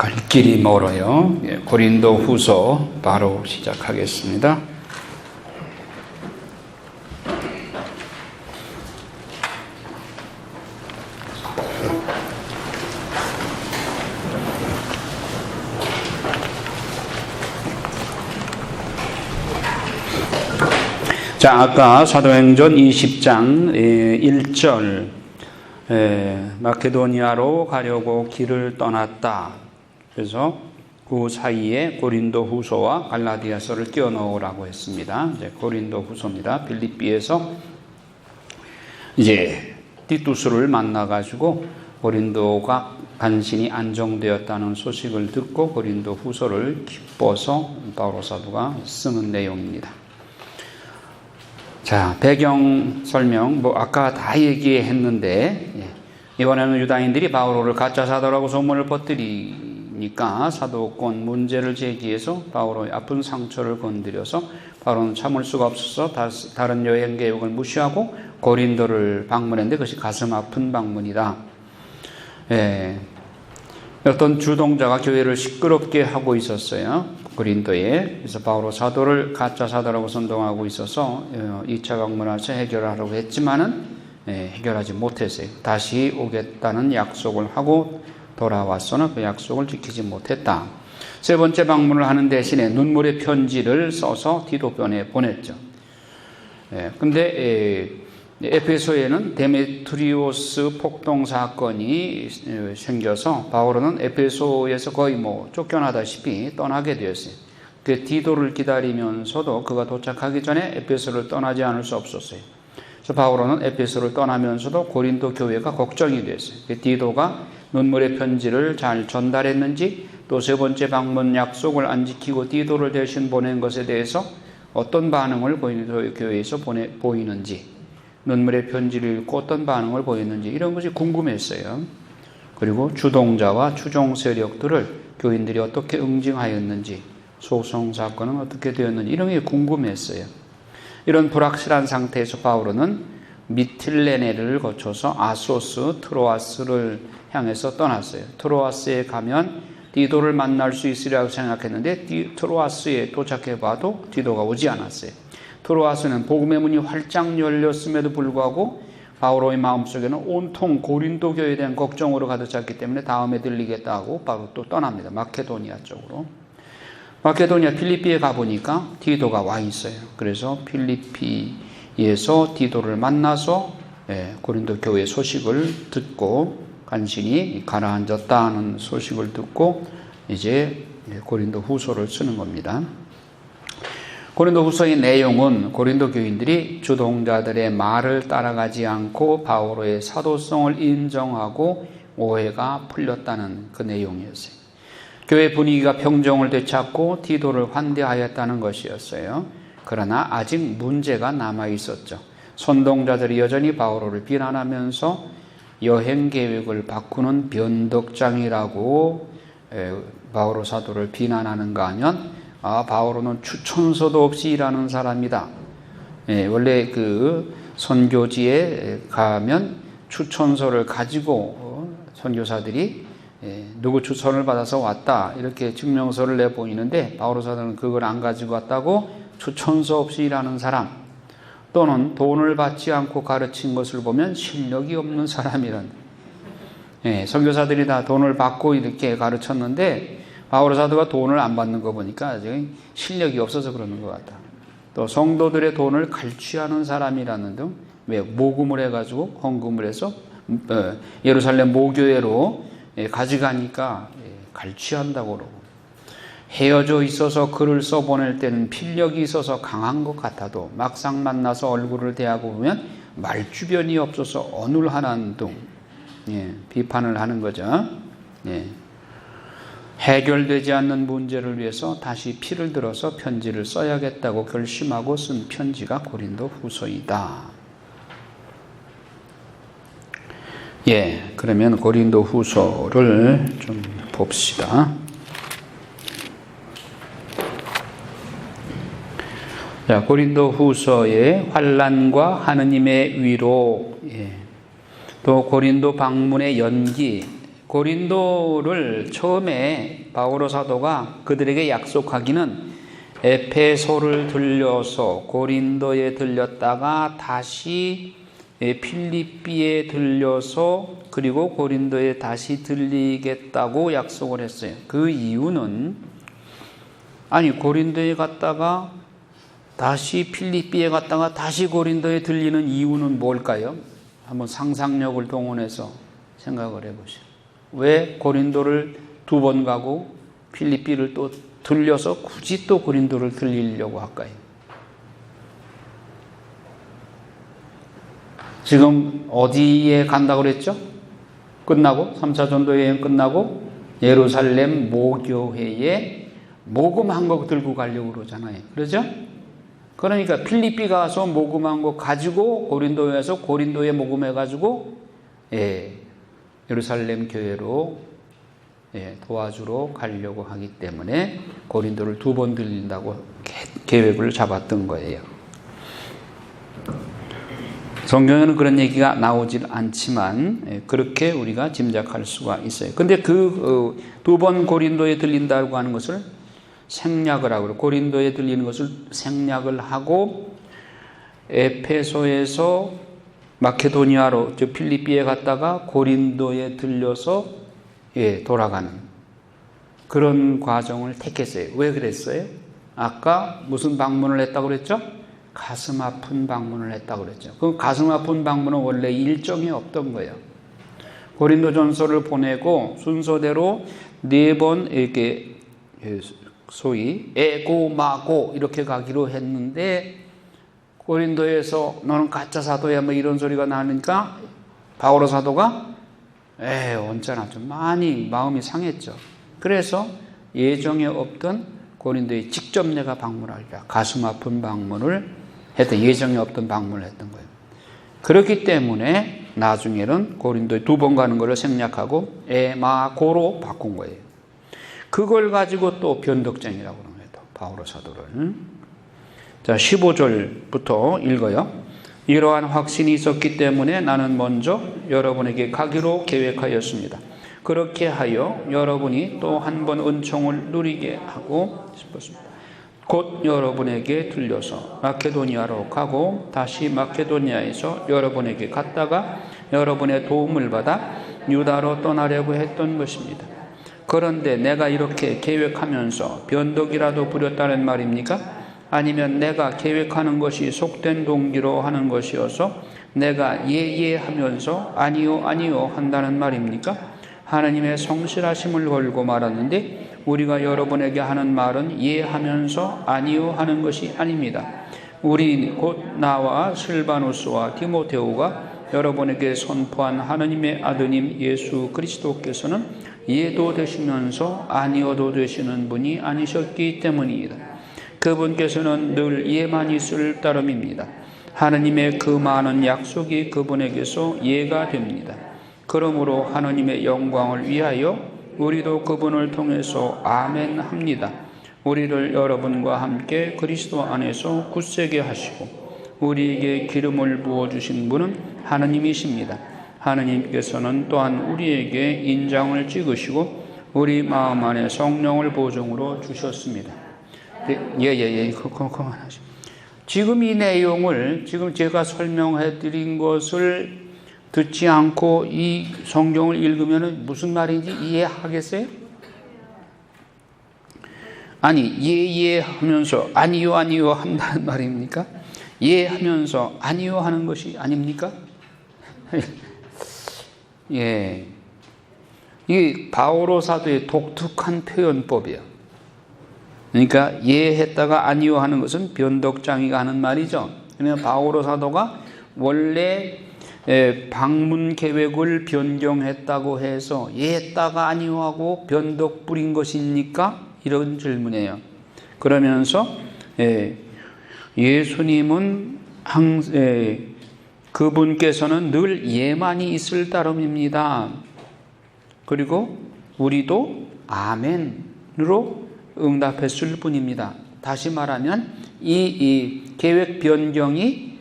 갈 길이 멀어요. 고린도 후서 바로 시작하겠습니다. 자, 아까 사도행전 20장 1절 마케도니아로 가려고 길을 떠났다. 그래서 그 사이에 고린도 후서와 갈라디아서를 끼워 넣으라고 했습니다. 이제 고린도 후서입니다. 빌립비에서 이제 티투스를 만나가지고 고린도가 간신히 안정되었다는 소식을 듣고 고린도 후서를 기뻐서 바울 사도가 쓰는 내용입니다. 자, 배경 설명, 아까 다 얘기했는데, 이번에는 유다인들이 바울을 가짜 사도라고 소문을 퍼뜨리니까 사도권 문제를 제기해서 바울의 아픈 상처를 건드려서 바울은 참을 수가 없어서 다른 여행 계획을 무시하고 고린도를 방문했는데 그것이 가슴 아픈 방문이다. 어떤 주동자가 교회를 시끄럽게 하고 있었어요. 고린도에. 그래서 바울 사도를 가짜 사도라고 선동하고 있어서 2차 방문해서 해결하려고 했지만은 해결하지 못했어요. 다시 오겠다는 약속을 하고 돌아왔으나 그 약속을 지키지 못했다. 세 번째 방문을 하는 대신에 눈물의 편지를 써서 디도변에 보냈죠. 근데 에페소에는 데메트리오스 폭동 사건이 생겨서 바울은 에페소에서 거의 쫓겨나다시피 떠나게 되었어요. 그 디도를 기다리면서도 그가 도착하기 전에 에페소를 떠나지 않을 수 없었어요. 그래서 바울은 에페소를 떠나면서도 고린도 교회가 걱정이 됐어요. 그 디도가 눈물의 편지를 잘 전달했는지 또 세 번째 방문 약속을 안 지키고 디도를 대신 보낸 것에 대해서 어떤 반응을 고린도 교회에서 보이는지 눈물의 편지를 읽고 어떤 반응을 보였는지 이런 것이 궁금했어요. 그리고 주동자와 추종 세력들을 교인들이 어떻게 응징하였는지 소송 사건은 어떻게 되었는지 이런 게 궁금했어요. 이런 불확실한 상태에서 바울은 미틸레네를 거쳐서 아소스, 트로아스를 향해서 떠났어요. 트로아스에 가면 디도를 만날 수 있으리라고 생각했는데 트로아스에 도착해 봐도 디도가 오지 않았어요. 트로아스는 복음의 문이 활짝 열렸음에도 불구하고 바울의 마음속에는 온통 고린도 교회에 대한 걱정으로 가득 찼기 때문에 다음에 들리겠다 하고 바로 또 떠납니다. 마케도니아 쪽으로. 마케도니아 필리피에 가보니까 디도가 와 있어요. 그래서 필리피에서 디도를 만나서 고린도 교회 소식을 듣고 간신히 가라앉았다는 소식을 듣고 이제 고린도 후서를 쓰는 겁니다. 고린도 후서의 내용은 고린도 교인들이 주동자들의 말을 따라가지 않고 바울의 사도성을 인정하고 오해가 풀렸다는 그 내용이었어요. 교회 분위기가 평정을 되찾고 디도를 환대하였다는 것이었어요. 그러나 아직 문제가 남아 있었죠. 선동자들이 여전히 바울을 비난하면서 여행 계획을 바꾸는 변덕장이라고 바울 사도를 비난하는가 하면 바울은 추천서도 없이 일하는 사람이다. 원래 그 선교지에 가면 추천서를 가지고 선교사들이 누구 추천을 받아서 왔다 이렇게 증명서를 내보이는데 바울 사도는 그걸 안 가지고 왔다고 추천서 없이 일하는 사람 또는 돈을 받지 않고 가르친 것을 보면 실력이 없는 사람이란. 선교사들이 다 돈을 받고 이렇게 가르쳤는데 바울 사도가 돈을 안 받는 거 보니까 실력이 없어서 그러는 것 같다. 또 성도들의 돈을 갈취하는 사람이라는 등 왜 모금을 해가지고 헌금을 해서 예루살렘 모교회로 가져가니까 갈취한다고 그러고 헤어져 있어서 글을 써보낼 때는 필력이 있어서 강한 것 같아도 막상 만나서 얼굴을 대하고 보면 말주변이 없어서 어눌하는 등 비판을 하는 거죠. 해결되지 않는 문제를 위해서 다시 피를 들어서 편지를 써야겠다고 결심하고 쓴 편지가 고린도 후서이다. 그러면 고린도 후서를 좀 봅시다. 자, 고린도 후서의 환난과 하느님의 위로, 또 고린도 방문의 연기, 고린도를 처음에 바오로 사도가 그들에게 약속하기는 에페소를 들려서 고린도에 들렸다가 다시 필리삐에 들려서 그리고 고린도에 다시 들리겠다고 약속을 했어요. 그 이유는 고린도에 갔다가 다시 필리삐에 갔다가 다시 고린도에 들리는 이유는 뭘까요? 한번 상상력을 동원해서 생각을 해보시죠. 왜 고린도를 2번 가고 필리삐를 또 들려서 굳이 또 고린도를 들리려고 할까요? 지금 어디에 간다고 그랬죠? 끝나고 3차 전도 여행 끝나고 예루살렘 모교회에 모금한 거 들고 가려고 그러잖아요. 그러죠? 그러니까 필리삐 가서 모금한 거 가지고 고린도에서 고린도에 모금해가지고 예루살렘 교회로 도와주러 가려고 하기 때문에 고린도를 2번 들린다고 계획을 잡았던 거예요. 성경에는 그런 얘기가 나오질 않지만 그렇게 우리가 짐작할 수가 있어요. 근데 그 2번 고린도에 들린다고 하는 것을 생략을 하고 고린도에 들리는 것을 생략을 하고 에페소에서 마케도니아로 즉 필리삐에 갔다가 고린도에 들려서 돌아가는 그런 과정을 택했어요. 왜 그랬어요? 아까 무슨 방문을 했다고 그랬죠? 가슴 아픈 방문을 했다고 그랬죠. 그 가슴 아픈 방문은 원래 일정이 없던 거예요. 고린도전서를 보내고 순서대로 4번 이렇게 소위 에고 마고 이렇게 가기로 했는데 고린도에서 너는 가짜 사도야 뭐 이런 소리가 나니까 바오로 사도가 언짢아 좀 많이 마음이 상했죠. 그래서 예정에 없던 고린도에 직접 내가 방문하리라 가슴 아픈 방문을 했던 예정에 없던 방문을 했던 거예요. 그렇기 때문에 나중에는 고린도에 2번 가는 것을 생략하고 에마고로 바꾼 거예요. 그걸 가지고 또 변덕쟁이라고 그러는 거예요. 바오로 사도를. 자, 15절부터 읽어요. 이러한 확신이 있었기 때문에 나는 먼저 여러분에게 가기로 계획하였습니다. 그렇게 하여 여러분이 또 한 번 은총을 누리게 하고 싶었습니다. 곧 여러분에게 들려서 마케도니아로 가고 다시 마케도니아에서 여러분에게 갔다가 여러분의 도움을 받아 유다로 떠나려고 했던 것입니다. 그런데 내가 이렇게 계획하면서 변덕이라도 부렸다는 말입니까? 아니면 내가 계획하는 것이 속된 동기로 하는 것이어서 내가 예예 하면서 아니요 아니요 한다는 말입니까? 하나님의 성실하심을 걸고 말하는데 우리가 여러분에게 하는 말은 예하면서 아니요 하는 것이 아닙니다. 우리 곧 나와 실바누스와 디모데오가 여러분에게 선포한 하나님의 아드님 예수 그리스도께서는 예도 되시면서 아니어도 되시는 분이 아니셨기 때문입니다. 그분께서는 늘 예만 있을 따름입니다. 하나님의 그 많은 약속이 그분에게서 예가 됩니다. 그러므로 하나님의 영광을 위하여 우리도 그분을 통해서 아멘 합니다. 우리를 여러분과 함께 그리스도 안에서 굳세게 하시고 우리에게 기름을 부어주신 분은 하나님이십니다. 하나님께서는 또한 우리에게 인장을 찍으시고 우리 마음 안에 성령을 보증으로 주셨습니다. 그만하시죠. 지금 이 내용을 지금 제가 설명해 드린 것을 듣지 않고 이 성경을 읽으면 무슨 말인지 이해하겠어요? 예 하면서 아니요 아니요 한다는 말입니까? 예 하면서 아니요 하는 것이 아닙니까? 예. 이 바오로 사도의 독특한 표현법이에요. 그러니까 예 했다가 아니요 하는 것은 변덕장이가 하는 말이죠. 그러니까 바오로 사도가 원래 방문 계획을 변경했다고 해서 예 했다가 아니요 하고 변덕 부린 것입니까? 이런 질문이에요. 그러면서 예수님은 그분께서는 늘 예만이 있을 따름입니다. 그리고 우리도 아멘으로 응답했을 뿐입니다. 다시 말하면 이 계획 변경이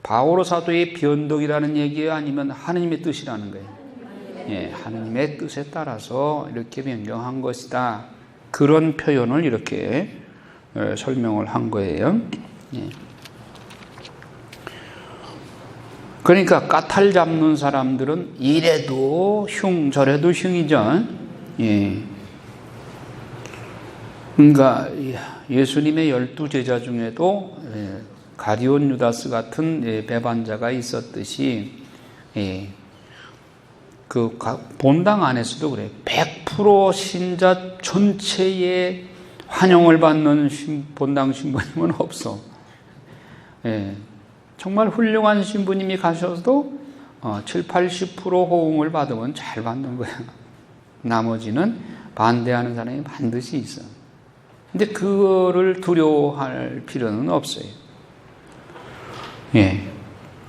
바오로 사도의 변덕이라는 얘기예요? 아니면 하나님의 뜻이라는 거예요? 하나님의 뜻에 따라서 이렇게 변경한 것이다. 그런 표현을 이렇게 설명을 한 거예요. 그러니까 까탈 잡는 사람들은 이래도 흉 저래도 흉이죠. 그러니까 예수님의 12제자 중에도 가디온 유다스 같은 배반자가 있었듯이 그 본당 안에서도 그래요. 100% 신자 전체의 환영을 받는 본당 신부님은 없어. 정말 훌륭한 신부님이 가셔도 7, 80% 호응을 받으면 잘 받는 거야. 나머지는 반대하는 사람이 반드시 있어. 근데 그거를 두려워할 필요는 없어요.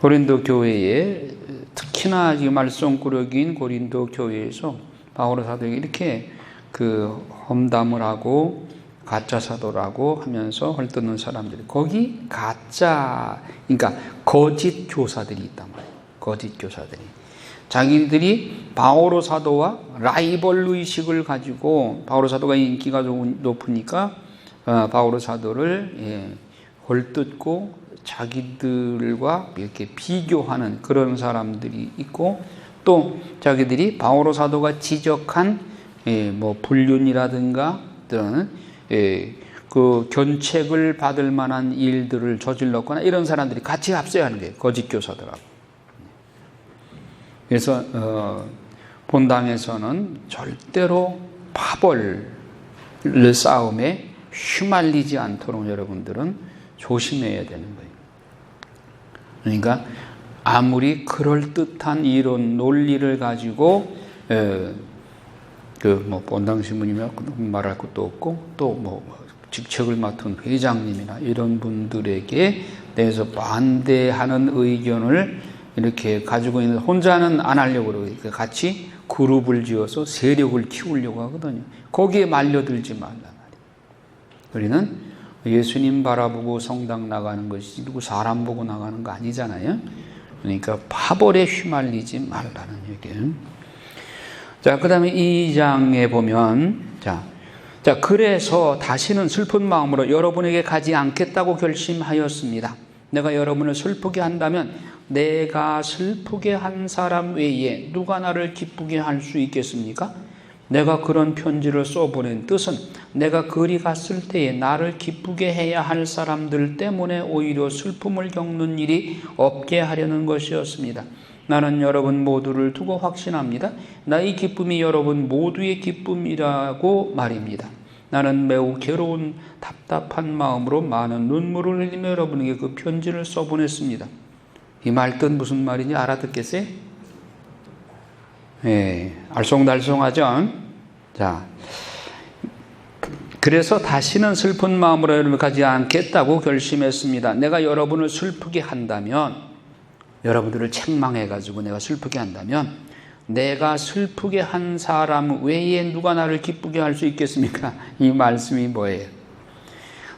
고린도 교회에 특히나 지금 말썽꾸러기인 고린도 교회에서 바오로 사도에게 이렇게 그 험담을 하고 가짜 사도라고 하면서 헐뜯는 사람들이 거기 가짜, 그러니까 거짓 교사들이 있단 말이에요. 거짓 교사들이 자기들이 바오로 사도와 라이벌 의식을 가지고 바오로 사도가 인기가 높으니까 바오로 사도를 헐뜯고 자기들과 이렇게 비교하는 그런 사람들이 있고, 또 자기들이 바오로 사도가 지적한 뭐 불륜이라든가 또는 그 견책을 받을 만한 일들을 저질렀거나 이런 사람들이 같이 합세하는 거예요. 거짓 교사들하고. 그래서 본당에서는 절대로 파벌 싸움에 휘말리지 않도록 여러분들은 조심해야 되는 거예요. 그러니까 아무리 그럴듯한 이론 논리를 가지고 그 뭐 본당 신부님이라 말할 것도 없고 또 뭐 직책을 맡은 회장님이나 이런 분들에게 대해서 반대하는 의견을 이렇게 가지고 있는, 혼자는 안 하려고 그러고 같이 그룹을 지어서 세력을 키우려고 하거든요. 거기에 말려들지 말란 말이에요. 우리는 예수님 바라보고 성당 나가는 것이지 누구 사람 보고 나가는 거 아니잖아요. 그러니까 파벌에 휘말리지 말라는 얘기예요. 자, 그 다음에 2장에 보면 자, 그래서 다시는 슬픈 마음으로 여러분에게 가지 않겠다고 결심하였습니다. 내가 여러분을 슬프게 한다면 내가 슬프게 한 사람 외에 누가 나를 기쁘게 할 수 있겠습니까? 내가 그런 편지를 써보낸 뜻은 내가 그리 갔을 때에 나를 기쁘게 해야 할 사람들 때문에 오히려 슬픔을 겪는 일이 없게 하려는 것이었습니다. 나는 여러분 모두를 두고 확신합니다. 나의 기쁨이 여러분 모두의 기쁨이라고 말입니다. 나는 매우 괴로운 답답한 마음으로 많은 눈물을 흘리며 여러분에게 그 편지를 써보냈습니다. 이 말뜻 무슨 말인지 알아듣겠어요? 알쏭달쏭하죠? 자, 그래서 다시는 슬픈 마음으로 여러분을 가지 않겠다고 결심했습니다. 내가 여러분을 슬프게 한다면, 여러분들을 책망해가지고 내가 슬프게 한다면 내가 슬프게 한 사람 외에 누가 나를 기쁘게 할 수 있겠습니까? 이 말씀이 뭐예요?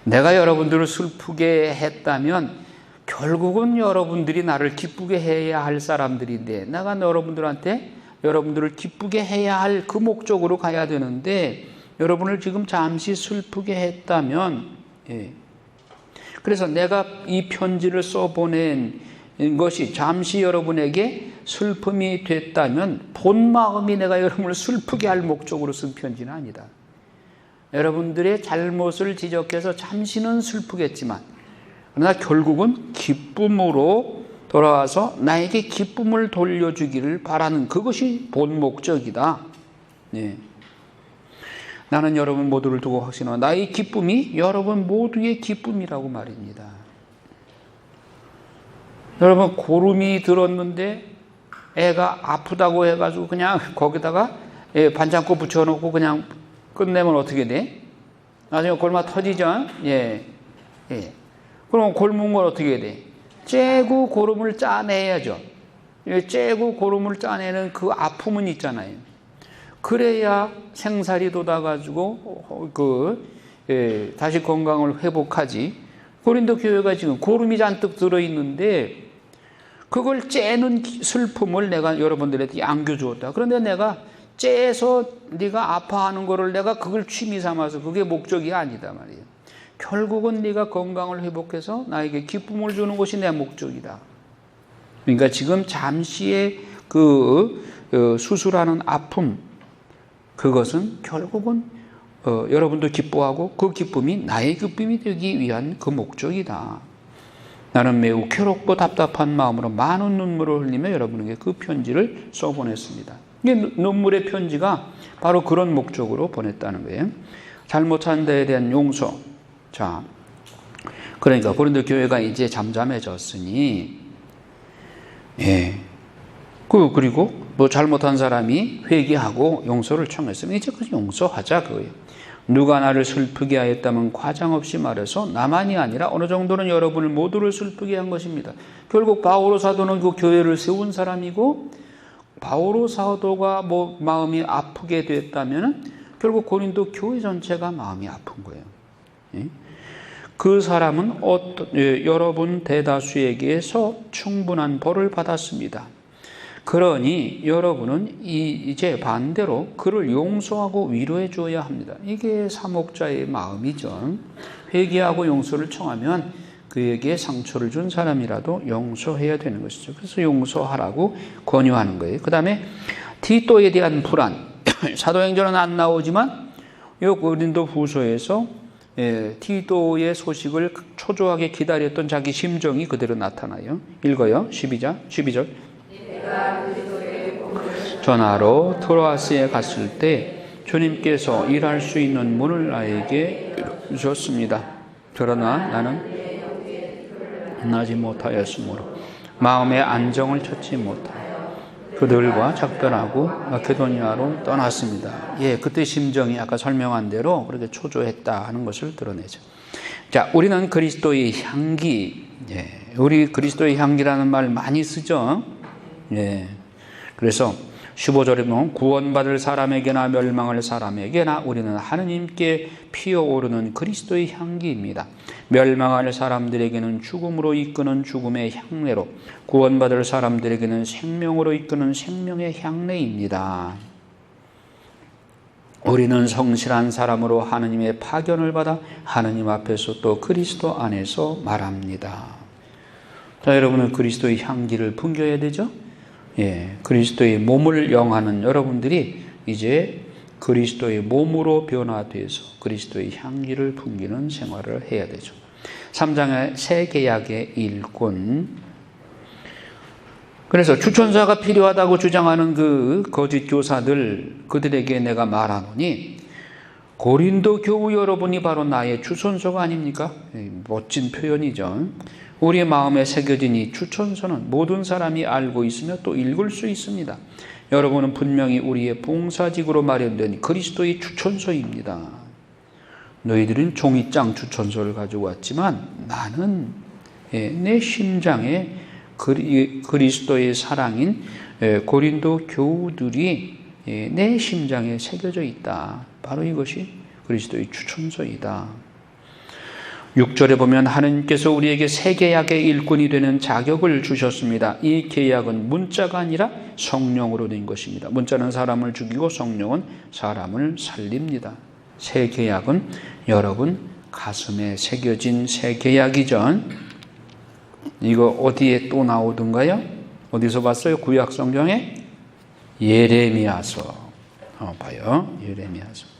내가 여러분들을 슬프게 했다면 결국은 여러분들이 나를 기쁘게 해야 할 사람들인데 내가 여러분들을 기쁘게 해야 할 그 목적으로 가야 되는데 여러분을 지금 잠시 슬프게 했다면, 그래서 내가 이 편지를 써보낸 것이 잠시 여러분에게 슬픔이 됐다면 본 마음이 내가 여러분을 슬프게 할 목적으로 쓴 편지는 아니다. 여러분들의 잘못을 지적해서 잠시는 슬프겠지만 그러나 결국은 기쁨으로 돌아와서 나에게 기쁨을 돌려주기를 바라는 그것이 본 목적이다. 나는 여러분 모두를 두고 확신하노라. 나의 기쁨이 여러분 모두의 기쁨이라고 말입니다. 여러분 고름이 들었는데 애가 아프다고 해가지고 그냥 거기다가 반창고 붙여놓고 그냥 끝내면 어떻게 돼? 나중에 골마 터지죠? 그럼 골문 걸 어떻게 돼? 째고 고름을 짜내야죠. 째고 고름을 짜내는 그 아픔은 있잖아요. 그래야 생살이 돋아가지고 다시 건강을 회복하지. 고린도 교회가 지금 고름이 잔뜩 들어있는데 그걸 째는 슬픔을 내가 여러분들한테 안겨주었다. 그런데 내가 째서 네가 아파하는 거를 내가 그걸 취미 삼아서 그게 목적이 아니다 말이에요. 결국은 네가 건강을 회복해서 나에게 기쁨을 주는 것이 내 목적이다. 그러니까 지금 잠시의 수술하는 아픔, 그것은 결국은 여러분도 기뻐하고 그 기쁨이 나의 기쁨이 되기 위한 그 목적이다. 나는 매우 괴롭고 답답한 마음으로 많은 눈물을 흘리며 여러분에게 그 편지를 써보냈습니다. 이게 눈물의 편지가 바로 그런 목적으로 보냈다는 거예요. 잘못한 데에 대한 용서. 자, 그러니까 고린도 교회가 이제 잠잠해졌으니, 그리고 뭐 잘못한 사람이 회개하고 용서를 청했으면 이제 그 용서하자 그거예요. 누가 나를 슬프게 하였다면 과장없이 말해서 나만이 아니라 어느 정도는 여러분을 모두를 슬프게 한 것입니다. 결국 바오로 사도는 그 교회를 세운 사람이고, 바오로 사도가 뭐 마음이 아프게 됐다면 결국 고린도 교회 전체가 마음이 아픈 거예요. 그 사람은 여러분 대다수에게서 충분한 벌을 받았습니다. 그러니 여러분은 이제 반대로 그를 용서하고 위로해 줘야 합니다. 이게 사목자의 마음이죠. 회개하고 용서를 청하면 그에게 상처를 준 사람이라도 용서해야 되는 것이죠. 그래서 용서하라고 권유하는 거예요. 그 다음에 티또에 대한 불안. 사도행전은 안 나오지만 이 고린도 후서에서 티또의 소식을 초조하게 기다렸던 자기 심정이 그대로 나타나요. 읽어요. 12절. 전하로 트로아스에 갔을 때 주님께서 일할 수 있는 문을 나에게 주셨습니다. 그러나 나는 만나지 못하였으므로 마음의 안정을 찾지 못하여 그들과 작별하고 마케도니아로 떠났습니다. 그때 심정이 아까 설명한 대로 그렇게 초조했다 하는 것을 드러내죠. 자, 우리는 그리스도의 향기, 우리 그리스도의 향기라는 말 많이 쓰죠. 그래서 15절에 보면 구원받을 사람에게나 멸망할 사람에게나 우리는 하느님께 피어오르는 그리스도의 향기입니다. 멸망할 사람들에게는 죽음으로 이끄는 죽음의 향내로, 구원받을 사람들에게는 생명으로 이끄는 생명의 향내입니다. 우리는 성실한 사람으로 하느님의 파견을 받아 하느님 앞에서 또 그리스도 안에서 말합니다. 자, 여러분은 그리스도의 향기를 풍겨야 되죠? 그리스도의 몸을 영하는 여러분들이 이제 그리스도의 몸으로 변화돼서 그리스도의 향기를 풍기는 생활을 해야 되죠. 3장의 새 계약의 일꾼. 그래서 추천사가 필요하다고 주장하는 그 거짓 교사들, 그들에게 내가 말하노니 고린도 교우 여러분이 바로 나의 추천서가 아닙니까? 멋진 표현이죠. 우리의 마음에 새겨진 이 추천서는 모든 사람이 알고 있으며 또 읽을 수 있습니다. 여러분은 분명히 우리의 봉사직으로 마련된 그리스도의 추천서입니다. 너희들은 종이장 추천서를 가지고 왔지만 나는 내 심장에 그리스도의 사랑인 고린도 교우들이 내 심장에 새겨져 있다. 바로 이것이 그리스도의 추천서이다. 6절에 보면 하느님께서 우리에게 새 계약의 일꾼이 되는 자격을 주셨습니다. 이 계약은 문자가 아니라 성령으로 된 것입니다. 문자는 사람을 죽이고 성령은 사람을 살립니다. 새 계약은 여러분 가슴에 새겨진 새 계약이죠. 이거 어디에 또 나오던가요? 어디서 봤어요? 구약 성경에? 예레미야서. 봐요. 예레미야서.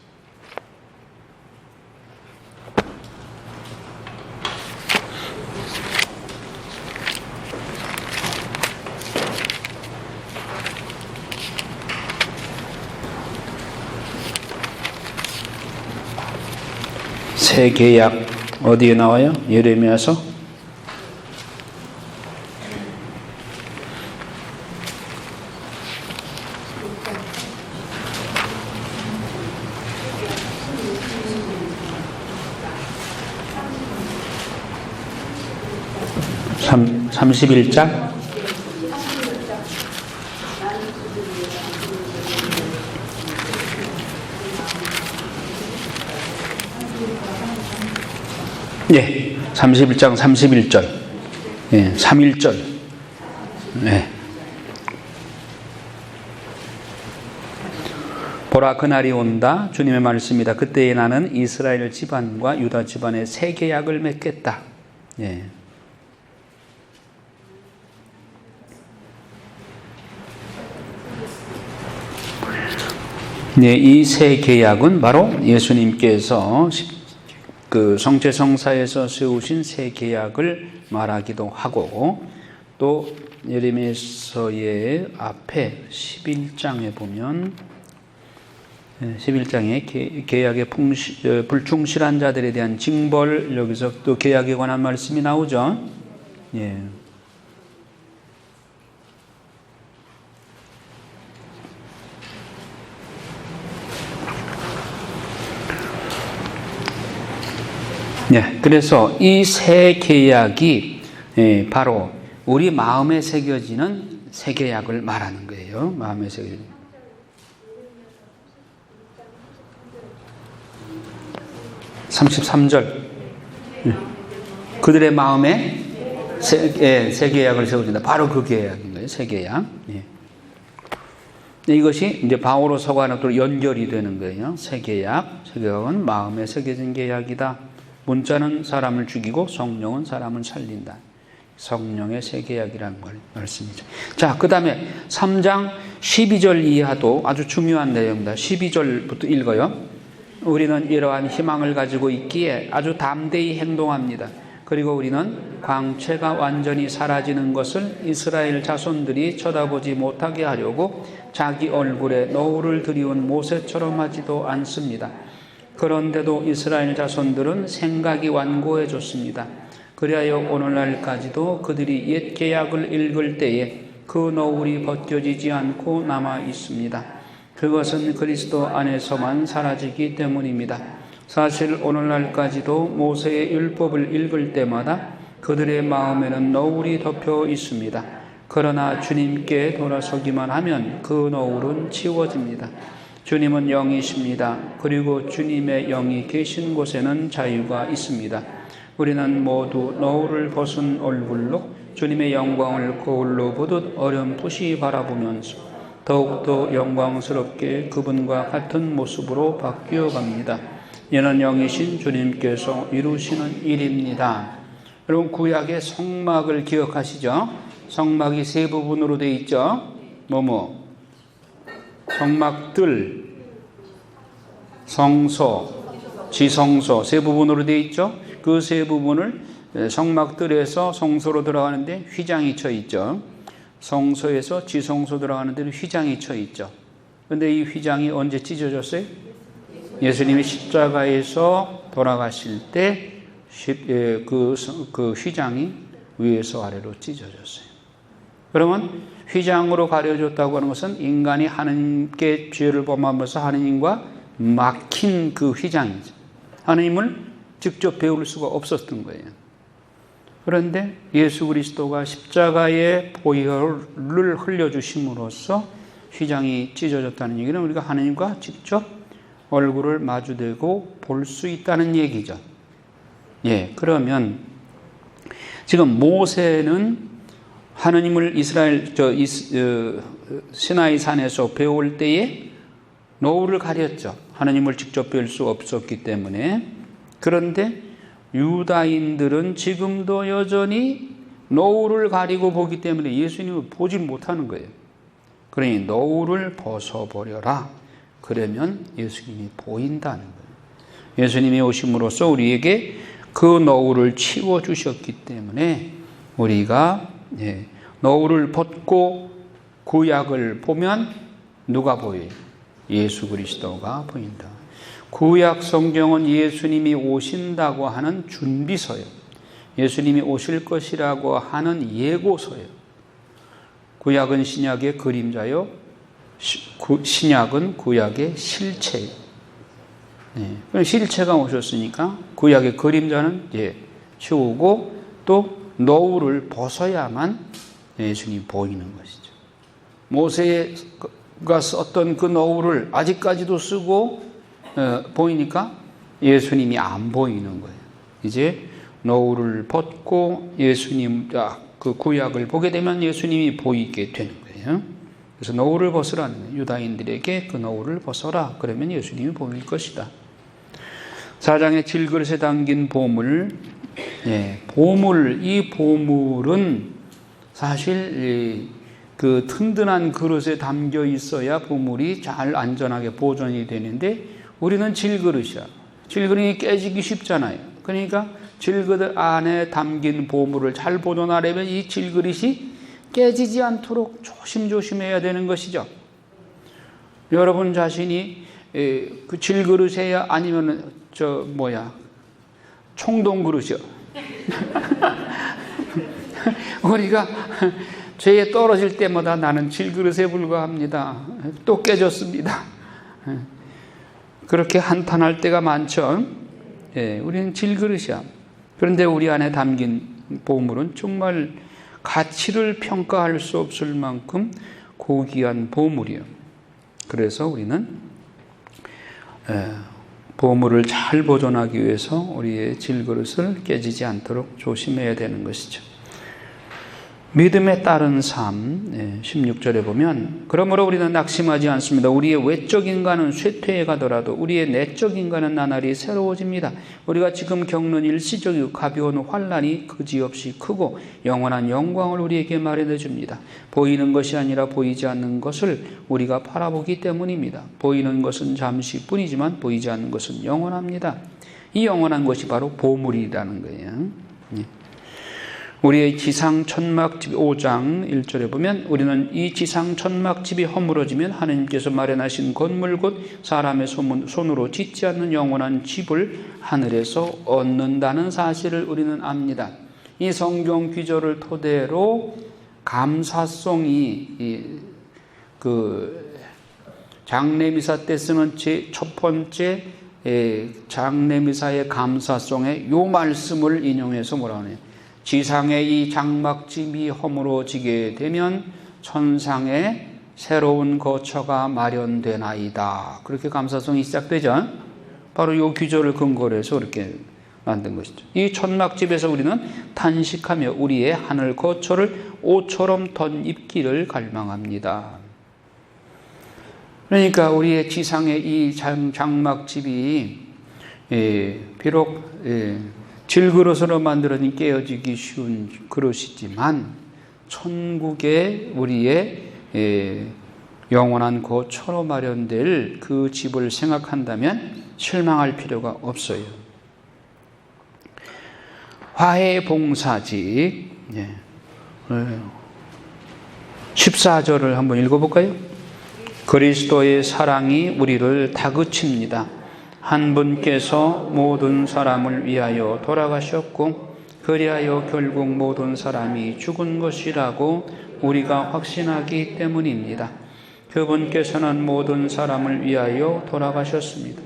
새 계약 어디에 나와요? 예레미야서 31장? 예, 31장 31절. 예, 3.1절. 네. 보라 그날이 온다. 주님의 말씀이다. 그때에 나는 이스라엘 집안과 유다 집안의 새 계약을 맺겠다. 예. 네, 이 새 계약은 바로 예수님께서 그 성체성사에서 세우신 새 계약을 말하기도 하고, 또 예레미야서의 앞에 11장에 보면 11장에 계약에 불충실한 자들에 대한 징벌, 여기서 또 계약에 관한 말씀이 나오죠. 예. 네, 그래서 이 새 계약이 바로 우리 마음에 새겨지는 새 계약을 말하는 거예요. 마음에 새겨지는. 33절. 그들의 마음에 새 계약을 세워준다. 바로 그 계약인 거예요. 새 계약. 이것이 이제 바오로 서가는 또 연결이 되는 거예요. 새 계약. 새 계약은 마음에 새겨진 계약이다. 문자는 사람을 죽이고 성령은 사람을 살린다. 성령의 새 계약이라는 말씀이죠. 자, 그 다음에 3장 12절 이하도 아주 중요한 내용입니다. 12절부터 읽어요. 우리는 이러한 희망을 가지고 있기에 아주 담대히 행동합니다. 그리고 우리는 광채가 완전히 사라지는 것을 이스라엘 자손들이 쳐다보지 못하게 하려고 자기 얼굴에 노울을 들이운 모세처럼 하지도 않습니다. 그런데도 이스라엘 자손들은 생각이 완고해졌습니다. 그리하여 오늘날까지도 그들이 옛 계약을 읽을 때에 그 노울이 벗겨지지 않고 남아 있습니다. 그것은 그리스도 안에서만 사라지기 때문입니다. 사실 오늘날까지도 모세의 율법을 읽을 때마다 그들의 마음에는 노울이 덮여 있습니다. 그러나 주님께 돌아서기만 하면 그 노울은 치워집니다. 주님은 영이십니다. 그리고 주님의 영이 계신 곳에는 자유가 있습니다. 우리는 모두 노울을 벗은 얼굴로 주님의 영광을 거울로 보듯 어렴풋이 바라보면서 더욱더 영광스럽게 그분과 같은 모습으로 바뀌어갑니다. 이는 영이신 주님께서 이루시는 일입니다. 여러분, 구약의 성막을 기억하시죠? 성막이 세 부분으로 되어 있죠. 성막들, 성소, 지성소 세 부분으로 되어 있죠. 그 세 부분을 성막들에서 성소로 들어가는데 휘장이 쳐 있죠. 성소에서 지성소 들어가는 데는 휘장이 쳐 있죠. 그런데 이 휘장이 언제 찢어졌어요? 예수님이 십자가에서 돌아가실 때 그 휘장이 위에서 아래로 찢어졌어요. 그러면 휘장으로 가려졌다고 하는 것은 인간이 하나님께 죄를 범하면서 하나님과 막힌 그 휘장이죠. 하나님을 직접 배울 수가 없었던 거예요. 그런데 예수 그리스도가 십자가의 보혈을 흘려주심으로써 휘장이 찢어졌다는 얘기는 우리가 하나님과 직접 얼굴을 마주대고 볼 수 있다는 얘기죠. 예, 그러면 지금 모세는 하나님을 시나이 산에서 배울 때에 노울을 가렸죠. 하나님을 직접 뵐 수 없었기 때문에. 그런데 유다인들은 지금도 여전히 노울을 가리고 보기 때문에 예수님을 보지 못하는 거예요. 그러니 노울을 벗어버려라. 그러면 예수님이 보인다는 거예요. 예수님이 오심으로써 우리에게 그 노울을 치워주셨기 때문에 우리가 노울을 벗고 구약을 보면 누가 보여요? 예수 그리스도가 보인다. 구약 성경은 예수님이 오신다고 하는 준비서예요. 예수님이 오실 것이라고 하는 예고서예요. 구약은 신약의 그림자요, 신약은 구약의 실체예요. 그럼 실체가 오셨으니까 구약의 그림자는 치우고 또 노울을 벗어야만 예수님이 보이는 것이죠. 모세가 썼던 그 노울을 아직까지도 쓰고 보이니까 예수님이 안 보이는 거예요. 이제 노울을 벗고 예수님 그 구약을 보게 되면 예수님이 보이게 되는 거예요. 그래서 노울을 벗으라는 거예요. 유다인들에게 그 노울을 벗어라. 그러면 예수님이 보일 것이다. 4장의 질그릇에 담긴 보물, 이 보물은 사실 그 튼튼한 그릇에 담겨 있어야 보물이 잘 안전하게 보존이 되는데 우리는 질그릇이야. 질그릇이 깨지기 쉽잖아요. 그러니까 질그릇 안에 담긴 보물을 잘 보존하려면 이 질그릇이 깨지지 않도록 조심조심해야 되는 것이죠. 여러분 자신이 그 질그릇이야 아니면 총동 그릇이요. 우리가 죄에 떨어질 때마다 나는 질그릇에 불과합니다. 또 깨졌습니다. 그렇게 한탄할 때가 많죠. 우리는 질그릇이야. 그런데 우리 안에 담긴 보물은 정말 가치를 평가할 수 없을 만큼 고귀한 보물이에요. 그래서 우리는 보물을 잘 보존하기 위해서 우리의 질그릇을 깨지지 않도록 조심해야 되는 것이죠. 믿음에 따른 삶, 16절에 보면 그러므로 우리는 낙심하지 않습니다. 우리의 외적 인간은 쇠퇴해 가더라도 우리의 내적 인간은 나날이 새로워집니다. 우리가 지금 겪는 일시적이고 가벼운 환난이 그지없이 크고 영원한 영광을 우리에게 마련해 줍니다. 보이는 것이 아니라 보이지 않는 것을 우리가 바라보기 때문입니다. 보이는 것은 잠시뿐이지만 보이지 않는 것은 영원합니다. 이 영원한 것이 바로 보물이라는 거예요. 우리의 지상 천막집 5장 1절에 보면 우리는 이 지상 천막집이 허물어지면 하나님께서 마련하신 건물 곧 사람의 손으로 짓지 않는 영원한 집을 하늘에서 얻는다는 사실을 우리는 압니다. 이 성경 귀절을 토대로 감사송이 그 장례미사 때 쓰는 첫 번째 장례미사의 감사송에 요 말씀을 인용해서 뭐라 하네요. 지상의 이 장막집이 허물어지게 되면 천상에 새로운 거처가 마련되나이다. 그렇게 감사성이 시작되죠. 바로 이 귀절을 근거로 해서 이렇게 만든 것이죠. 이 천막집에서 우리는 탄식하며 우리의 하늘 거처를 옷처럼 덧입기를 갈망합니다. 그러니까 우리의 지상의 이 장막집이 비록 질그릇으로 만들어진 깨어지기 쉬운 그릇이지만 천국에 우리의 영원한 거처로 마련될 그 집을 생각한다면 실망할 필요가 없어요. 화해 봉사직 14절을 한번 읽어볼까요? 그리스도의 사랑이 우리를 다그칩니다. 한 분께서 모든 사람을 위하여 돌아가셨고 그리하여 결국 모든 사람이 죽은 것이라고 우리가 확신하기 때문입니다. 그분께서는 모든 사람을 위하여 돌아가셨습니다.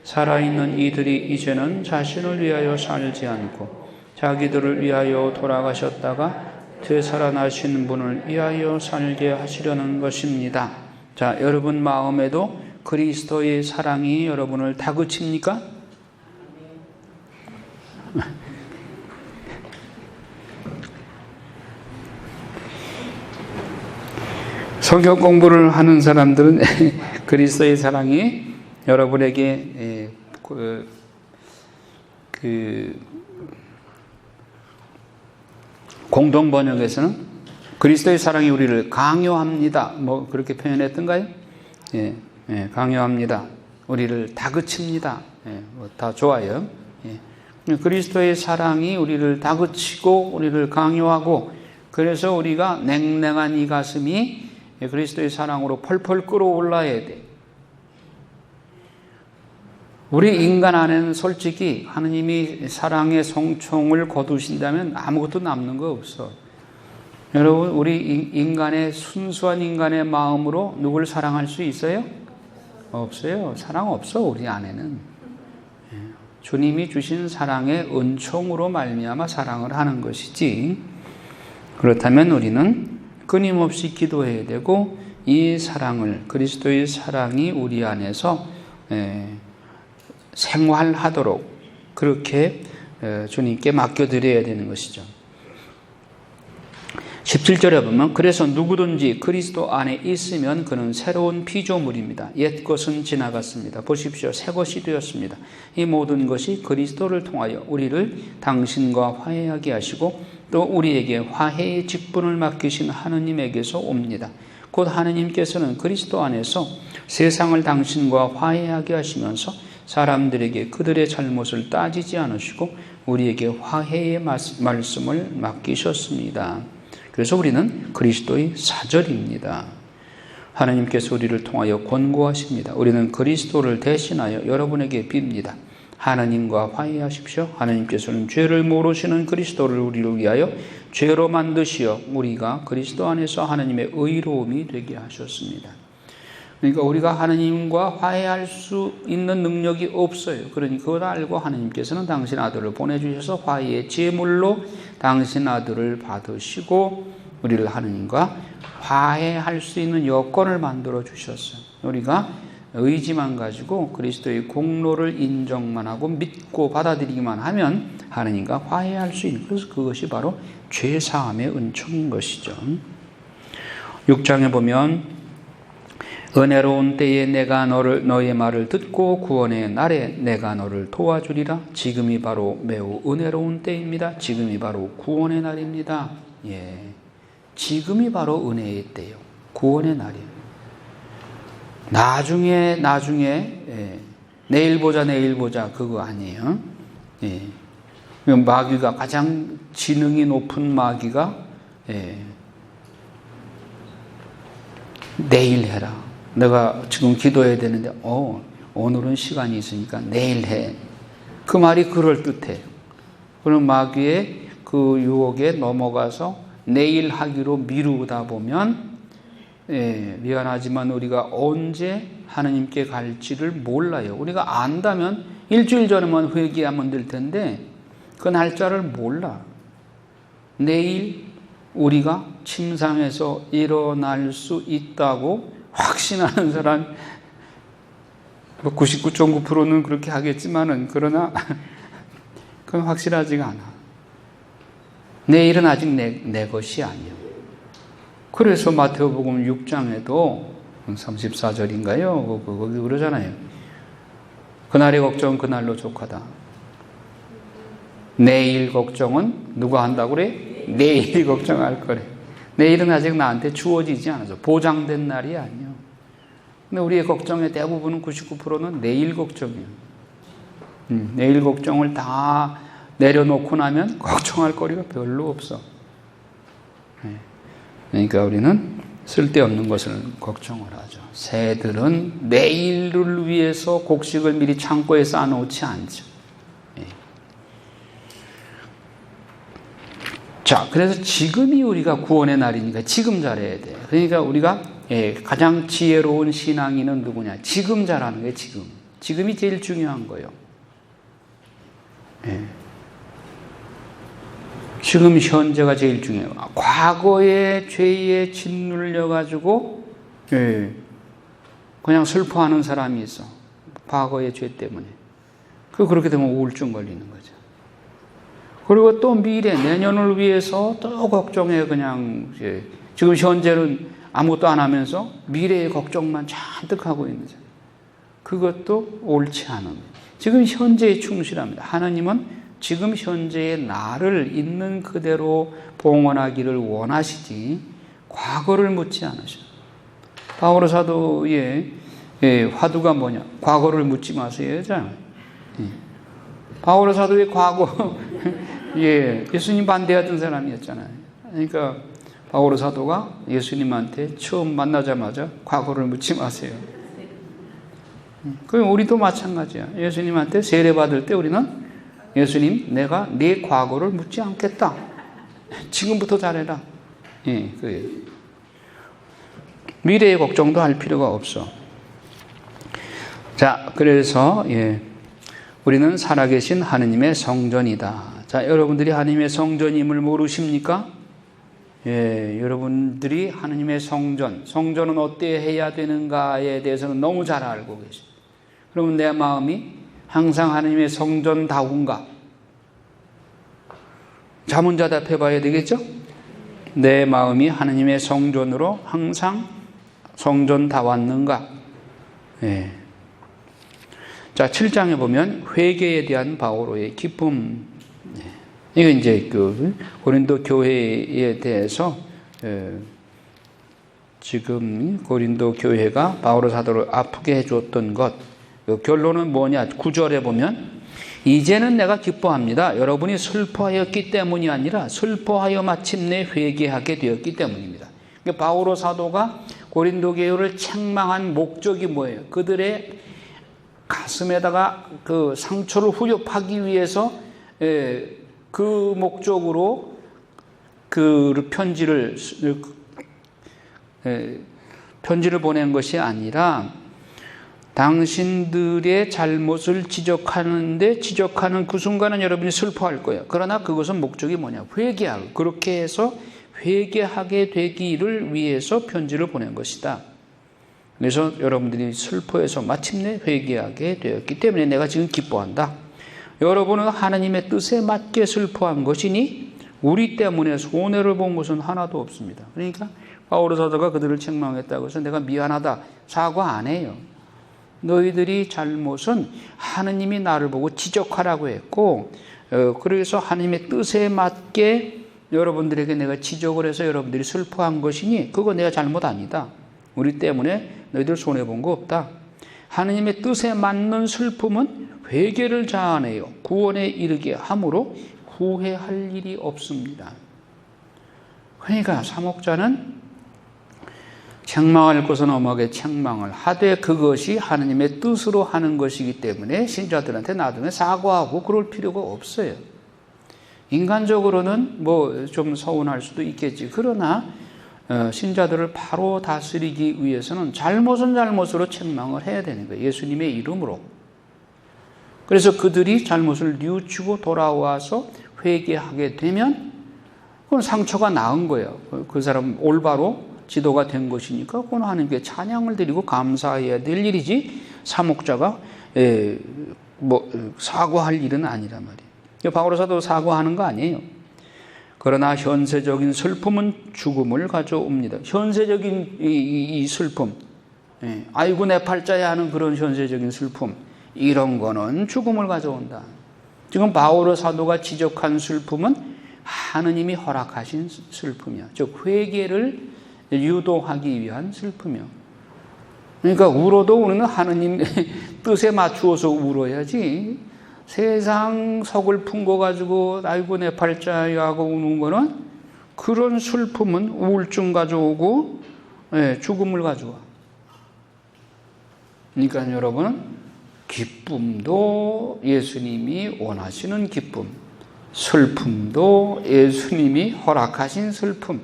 살아있는 이들이 이제는 자신을 위하여 살지 않고 자기들을 위하여 돌아가셨다가 되살아나신 분을 위하여 살게 하시려는 것입니다. 자, 여러분 마음에도 그리스도의 사랑이 여러분을 다그칩니까? 성경 공부를 하는 사람들은 그리스도의 사랑이 여러분에게 공동 번역에서는 그리스도의 사랑이 우리를 강요합니다. 뭐 그렇게 표현했던가요? 강요합니다. 우리를 다그칩니다. 다 좋아요. 그리스도의 사랑이 우리를 다그치고 우리를 강요하고 그래서 우리가 냉랭한 이 가슴이 그리스도의 사랑으로 펄펄 끓어올라야 돼. 우리 인간 안에는 솔직히 하느님이 사랑의 성총을 거두신다면 아무것도 남는 거 없어. 여러분, 우리 인간의 순수한 인간의 마음으로 누굴 사랑할 수 있어요? 없어요. 사랑 없어, 우리 안에는. 주님이 주신 사랑의 은총으로 말미암아 사랑을 하는 것이지. 그렇다면 우리는 끊임없이 기도해야 되고 이 사랑을, 그리스도의 사랑이 우리 안에서 생활하도록 그렇게 주님께 맡겨드려야 되는 것이죠. 17절에 보면 그래서 누구든지 그리스도 안에 있으면 그는 새로운 피조물입니다. 옛 것은 지나갔습니다. 보십시오. 새 것이 되었습니다. 이 모든 것이 그리스도를 통하여 우리를 당신과 화해하게 하시고 또 우리에게 화해의 직분을 맡기신 하느님에게서 옵니다. 곧 하느님께서는 그리스도 안에서 세상을 당신과 화해하게 하시면서 사람들에게 그들의 잘못을 따지지 않으시고 우리에게 화해의 말씀을 맡기셨습니다. 그래서 우리는 그리스도의 사절입니다. 하나님께서 우리를 통하여 권고하십니다. 우리는 그리스도를 대신하여 여러분에게 빕니다. 하나님과 화해하십시오. 하나님께서는 죄를 모르시는 그리스도를 우리를 위하여 죄로 만드시어 우리가 그리스도 안에서 하나님의 의로움이 되게 하셨습니다. 그러니까 우리가 하나님과 화해할 수 있는 능력이 없어요. 그러니 그걸 알고 하나님께서는 당신 아들을 보내주셔서 화해의 제물로 당신 아들을 받으시고 우리를 하나님과 화해할 수 있는 여건을 만들어 주셨어요. 우리가 의지만 가지고 그리스도의 공로를 인정만 하고 믿고 받아들이기만 하면 하나님과 화해할 수 있는, 그래서 그것이 바로 죄사함의 은총인 것이죠. 6장에 보면 은혜로운 때에 내가 너의 말을 듣고 구원의 날에 내가 너를 도와주리라. 지금이 바로 매우 은혜로운 때입니다. 지금이 바로 구원의 날입니다. 예, 지금이 바로 은혜의 때요, 구원의 날이에요. 나중에 예, 내일 보자 그거 아니에요. 예. 마귀가 가장 지능이 높은 마귀가 내일 해라. 내가 지금 기도해야 되는데 오늘은 시간이 있으니까 내일 해. 그 말이 그럴듯해요. 그럼 마귀의 그 유혹에 넘어가서 내일 하기로 미루다 보면 미안하지만 우리가 언제 하나님께 갈지를 몰라요. 우리가 안다면 일주일 전에만 회개하면 될 텐데 그 날짜를 몰라. 내일 우리가 침상에서 일어날 수 있다고 확신하는 사람 99.9%는 그렇게 하겠지만은 그러나 그건 확실하지가 않아. 내일은 아직 내 것이 아니야. 그래서 마태복음 6장에도 34절인가요? 거기 그러잖아요. 그날의 걱정은 그날로 족하다. 내일 걱정은 누가 한다고 그래? 내일 걱정할 거래. 내일은 아직 나한테 주어지지 않아서 보장된 날이 아니에요. 근데 우리의 걱정의 대부분은 99%는 내일 걱정이에요. 내일 걱정을 다 내려놓고 나면 걱정할 거리가 별로 없어. 그러니까 우리는 쓸데없는 것을 걱정을 하죠. 새들은 내일을 위해서 곡식을 미리 창고에 쌓아놓지 않죠. 자, 그래서 지금이 우리가 구원의 날이니까 지금 잘해야 돼요. 그러니까 우리가 가장 지혜로운 신앙인은 누구냐? 지금 잘하는 거예요. 지금이 제일 중요한 거예요. 지금 현재가 제일 중요해요. 과거의 죄에 짓눌려가지고 그냥 슬퍼하는 사람이 있어. 과거의 죄 때문에. 그렇게 되면 우울증 걸리는 거죠. 그리고 또 미래, 내년을 위해서 또 걱정해. 그냥 지금 현재는 아무것도 안 하면서 미래의 걱정만 잔뜩 하고 있는 거죠. 그것도 옳지 않은 거예요. 지금 현재에 충실합니다. 하나님은 지금 현재의 나를 있는 그대로 봉헌하기를 원하시지 과거를 묻지 않으셔요. 바오로 사도의 화두가 뭐냐? 과거를 묻지 마세요. 바오로 사도의 과거 예수님 반대하던 사람이었잖아요. 그러니까 바오로 사도가 예수님한테 처음 만나자마자 과거를 묻지 마세요. 그럼 우리도 마찬가지야. 예수님한테 세례받을 때 우리는 예수님, 내가 네 과거를 묻지 않겠다. 지금부터 잘해라. 그래요. 미래의 걱정도 할 필요가 없어. 자, 그래서 우리는 살아계신 하느님의 성전이다. 자, 여러분들이 하느님의 성전임을 모르십니까? 여러분들이 하느님의 성전은 어떻게 해야 되는가에 대해서는 너무 잘 알고 계십니다. 그러면 내 마음이 항상 하느님의 성전다운가? 자문자답해 봐야 되겠죠? 내 마음이 하느님의 성전으로 항상 성전다 왔는가? 예. 자, 7장에 보면 회개에 대한 바오로의 기쁨. 예. 이거 이제 그 고린도 교회에 대해서 지금 고린도 교회가 바오로 사도를 아프게 해주었던 것. 결론은 뭐냐? 9절에 보면 이제는 내가 기뻐합니다. 여러분이 슬퍼하였기 때문이 아니라 슬퍼하여 마침내 회개하게 되었기 때문입니다. 바오로 사도가 고린도 교회를 책망한 목적이 뭐예요? 그들의 가슴에다가 그 상처를 후벼파기 위해서 그 목적으로 그 편지를 보낸 것이 아니라 당신들의 잘못을 지적하는 그 순간은 여러분이 슬퍼할 거예요. 그러나 그것은 목적이 뭐냐? 회개하고 그렇게 해서 회개하게 되기를 위해서 편지를 보낸 것이다. 그래서 여러분들이 슬퍼해서 마침내 회개하게 되었기 때문에 내가 지금 기뻐한다. 여러분은 하나님의 뜻에 맞게 슬퍼한 것이니 우리 때문에 손해를 본 것은 하나도 없습니다. 그러니까 바오로 사도가 그들을 책망했다고 해서 내가 미안하다 사과 안 해요. 너희들이 잘못은 하느님이 나를 보고 지적하라고 했고 그래서 하나님의 뜻에 맞게 여러분들에게 내가 지적을 해서 여러분들이 슬퍼한 것이니 그거 내가 잘못 아니다. 우리 때문에 너희들 손해본 거 없다. 하느님의 뜻에 맞는 슬픔은 회개를 자아내요 구원에 이르게 함으로 후회할 일이 없습니다. 그러니까 사목자는 책망할 것은 엄하게 책망을 하되 그것이 하느님의 뜻으로 하는 것이기 때문에 신자들한테 나중에 사과하고 그럴 필요가 없어요. 인간적으로는 뭐 좀 서운할 수도 있겠지. 그러나 신자들을 바로 다스리기 위해서는 잘못은 잘못으로 책망을 해야 되는 거예요. 예수님의 이름으로. 그래서 그들이 잘못을 뉘우치고 돌아와서 회개하게 되면 그건 상처가 나은 거예요. 그 사람 올바로 지도가 된 것이니까 그건 하나님께 찬양을 드리고 감사해야 될 일이지 사목자가 사과할 일은 아니란 말이에요. 바오로 사도 사과하는 거 아니에요. 그러나 현세적인 슬픔은 죽음을 가져옵니다. 현세적인 이 슬픔, 아이고 내 팔자야 하는 그런 현세적인 슬픔, 이런 거는 죽음을 가져온다. 지금 바오로 사도가 지적한 슬픔은 하느님이 허락하신 슬픔이야. 즉 회개를 유도하기 위한 슬픔이요. 그러니까 울어도 우리는 하느님 뜻에 맞추어서 울어야지. 세상 서글픈 거 가지고 아이고 내 팔자야 하고 우는 거는 그런 슬픔은 우울증 가져오고 죽음을 가져와. 그러니까 여러분 기쁨도 예수님이 원하시는 기쁨, 슬픔도 예수님이 허락하신 슬픔.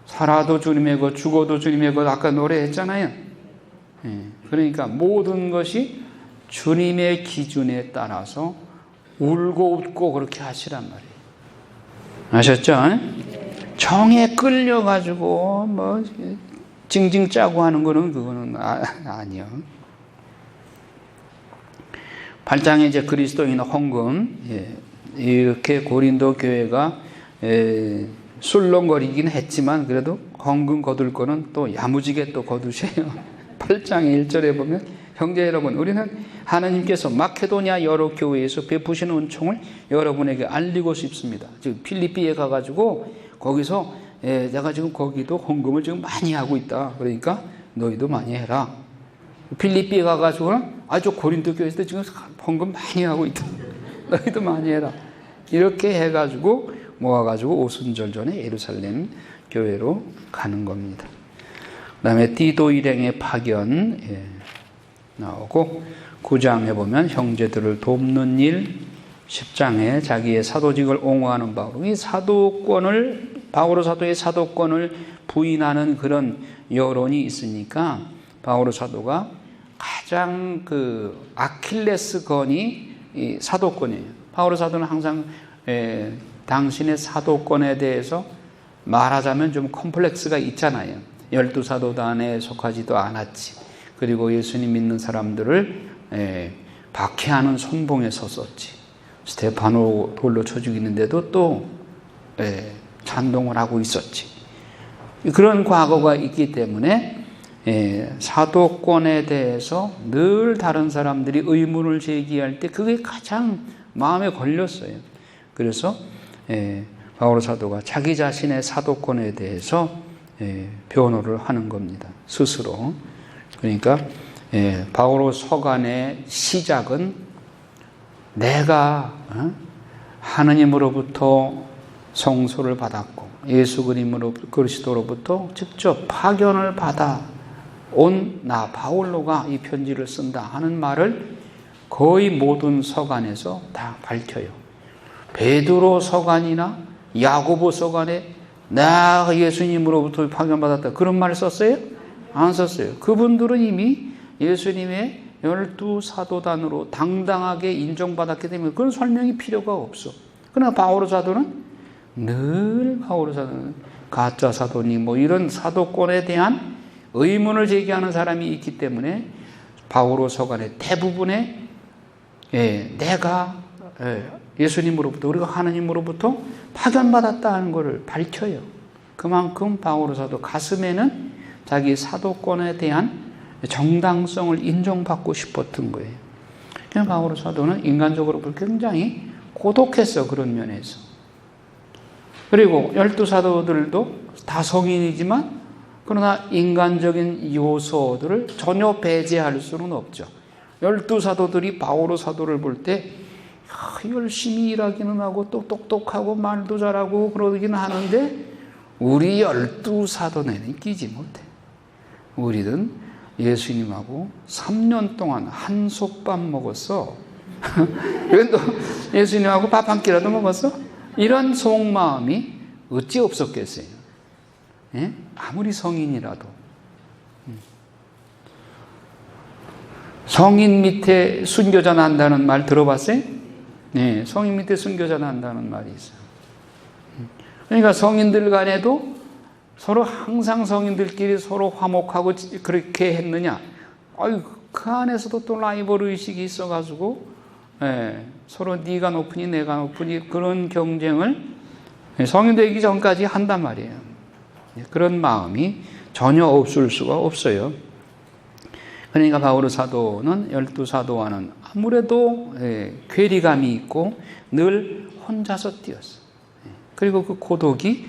살아도 주님의 것, 죽어도 주님의 것 아까 노래했잖아요. 그러니까 모든 것이 주님의 기준에 따라서 울고 웃고 그렇게 하시란 말이에요. 아셨죠? 정에 끌려가지고 뭐 징징 짜고 하는 거는 그거는 아니요. 8장에 이제 그리스도인 헌금, 이렇게 고린도 교회가 술렁거리긴 했지만 그래도 헌금 거둘 거는 또 야무지게 또 거두세요. 8장 1절에 보면 형제 여러분 우리는 하나님께서 마케도니아 여러 교회에서 베푸시는 은총을 여러분에게 알리고 싶습니다. 지금 필리피에 가가지고 거기서 내가 지금 거기도 헌금을 지금 많이 하고 있다. 그러니까 너희도 많이 해라. 필리피에 가가지고는 아주 고린도 교회에서도 지금 헌금 많이 하고 있다. 너희도 많이 해라. 이렇게 해가지고 모아가지고 오순절 전에 예루살렘 교회로 가는 겁니다. 그 다음에 디도 일행의 파견 나오고 9장에 보면 형제들을 돕는 일, 10장에 자기의 사도직을 옹호하는 바로 이 사도권을 바오로 사도의 사도권을 부인하는 그런 여론이 있으니까 바오로 사도가 가장 그 아킬레스건이 이 사도권이에요. 바오로 사도는 항상 당신의 사도권에 대해서 말하자면 좀 컴플렉스가 있잖아요. 12사도단에 속하지도 않았지. 그리고 예수님 믿는 사람들을 박해하는 선봉에 섰었지. 스테파노 돌로 쳐 죽이는데도 또 찬동을 하고 있었지. 그런 과거가 있기 때문에 사도권에 대해서 늘 다른 사람들이 의문을 제기할 때 그게 가장 마음에 걸렸어요. 그래서 바오로 사도가 자기 자신의 사도권에 대해서 변호를 하는 겁니다. 스스로. 그러니까 바오로 서간의 시작은 내가 하느님으로부터 성소를 받았고 예수 그리스도로부터 직접 파견을 받아 온 나 바울로가 이 편지를 쓴다 하는 말을 거의 모든 서간에서 다 밝혀요. 베드로 서간이나 야고보 서간에 내가 예수님으로부터 파견받았다 그런 말을 썼어요? 안 썼어요. 그분들은 이미 예수님의 12사도단으로 당당하게 인정받았기 때문에 그런 설명이 필요가 없어. 그러나 바오로 사도는 늘 가짜 사도니 뭐 이런 사도권에 대한 의문을 제기하는 사람이 있기 때문에 바오로 서간의 대부분의 내가 예수님으로부터 우리가 하나님으로부터 파견받았다는 것을 밝혀요. 그만큼 바오로 사도 가슴에는 자기 사도권에 대한 정당성을 인정받고 싶었던 거예요. 그냥 바오로 사도는 인간적으로 굉장히 고독했어. 그런 면에서. 그리고 12사도들도 다 성인이지만 그러나 인간적인 요소들을 전혀 배제할 수는 없죠. 12사도들이 바오로 사도를 볼 때 열심히 일하기는 하고 또 똑똑하고 말도 잘하고 그러기는 하는데 우리 12사도는 끼지 못해. 우리는 예수님하고 3년 동안 한솥밥 먹었어. 그런데 예수님하고 밥 한 끼라도 먹었어? 이런 속마음이 어찌 없었겠어요? 아무리 성인이라도. 성인 밑에 순교자 난다는 말 들어봤어요? 네, 성인 밑에 순교자 난다는 말이 있어요. 그러니까 성인들 간에도 서로 항상 성인들끼리 서로 화목하고 그렇게 했느냐? 그 안에서도 또 라이벌 의식이 있어가지고 서로 네가 높으니 내가 높으니 그런 경쟁을 성인 되기 전까지 한단 말이에요. 그런 마음이 전혀 없을 수가 없어요. 그러니까 바오로 사도는 12사도와는 아무래도 괴리감이 있고 늘 혼자서 뛰었어. 그리고 그 고독이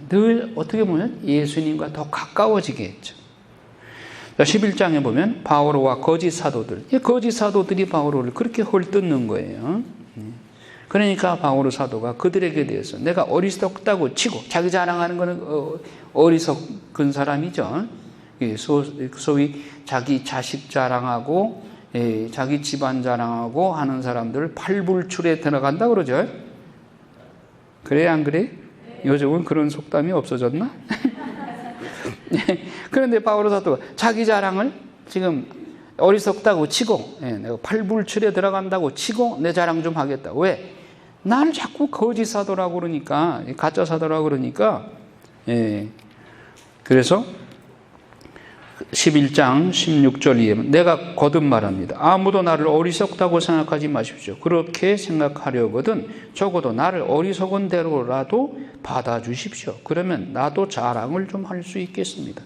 늘 어떻게 보면 예수님과 더 가까워지게 했죠. 11장에 보면 바오로와 거짓 사도들, 이 거짓 사도들이 바오로를 그렇게 헐뜯는 거예요. 그러니까 바오로 사도가 그들에게 대해서 내가 어리석다고 치고, 자기 자랑하는 것은 어리석은 사람이죠. 소위 자기 자식 자랑하고 자기 집안 자랑하고 하는 사람들을 팔불출에 들어간다 그러죠. 그래 안 그래? 요즘은 그런 속담이 없어졌나? 그런데 바오로 사도가 자기 자랑을 지금 어리석다고 치고 내가 팔불출에 들어간다고 치고 내 자랑 좀 하겠다. 왜? 나를 자꾸 거짓 사도라고 그러니까, 가짜 사도라고 그러니까. 그래서 11장 16절에 내가 거듭 말합니다. 아무도 나를 어리석다고 생각하지 마십시오. 그렇게 생각하려거든 적어도 나를 어리석은 대로라도 받아주십시오. 그러면 나도 자랑을 좀 할 수 있겠습니다.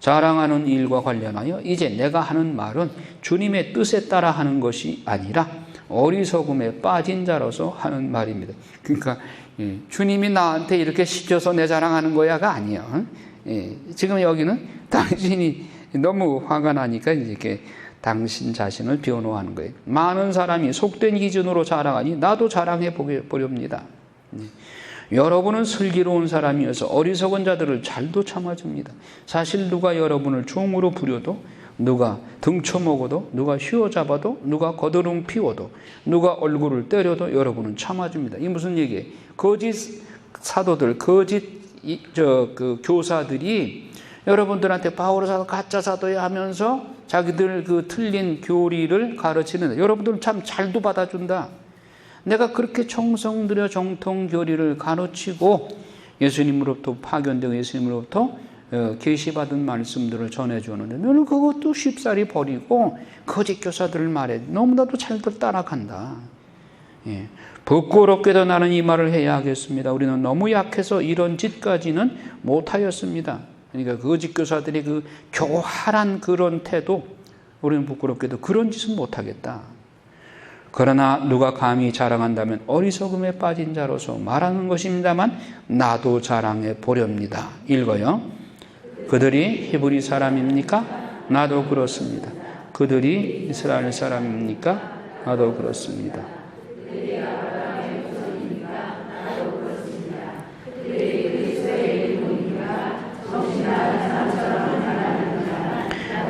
자랑하는 일과 관련하여 이제 내가 하는 말은 주님의 뜻에 따라 하는 것이 아니라 어리석음에 빠진 자로서 하는 말입니다. 그러니까 주님이 나한테 이렇게 시켜서 내 자랑하는 거야가 아니야. 지금 여기는 당신이 너무 화가 나니까 이렇게 당신 자신을 변호하는 거예요. 많은 사람이 속된 기준으로 자랑하니 나도 자랑해 보렵니다. 여러분은 슬기로운 사람이어서 어리석은 자들을 잘도 참아줍니다. 사실 누가 여러분을 종으로 부려도, 누가 등쳐먹어도, 누가 휘어잡아도, 누가 거드름 피워도, 누가 얼굴을 때려도 여러분은 참아줍니다. 이게 무슨 얘기예요? 거짓 사도들, 거짓 그 교사들이 여러분들한테 바오로 사도 가짜 사도야 하면서 자기들 그 틀린 교리를 가르치는데 여러분들은 참 잘도 받아준다. 내가 그렇게 정성 들여 정통 교리를 가르치고 예수님으로부터 파견되고 예수님으로부터 계시받은 말씀들을 전해주는데 너는 그것도 쉽사리 버리고 거짓 교사들 말에 너무나도 잘들 따라간다. 예. 부끄럽게도 나는 이 말을 해야 하겠습니다. 우리는 너무 약해서 이런 짓까지는 못하였습니다. 그러니까 거짓 교사들이 그 교활한 그런 태도, 우리는 부끄럽게도 그런 짓은 못하겠다. 그러나 누가 감히 자랑한다면 어리석음에 빠진 자로서 말하는 것입니다만 나도 자랑해 보렵니다. 읽어요. 그들이 히브리 사람입니까? 나도 그렇습니다. 그들이 이스라엘 사람입니까? 나도 그렇습니다.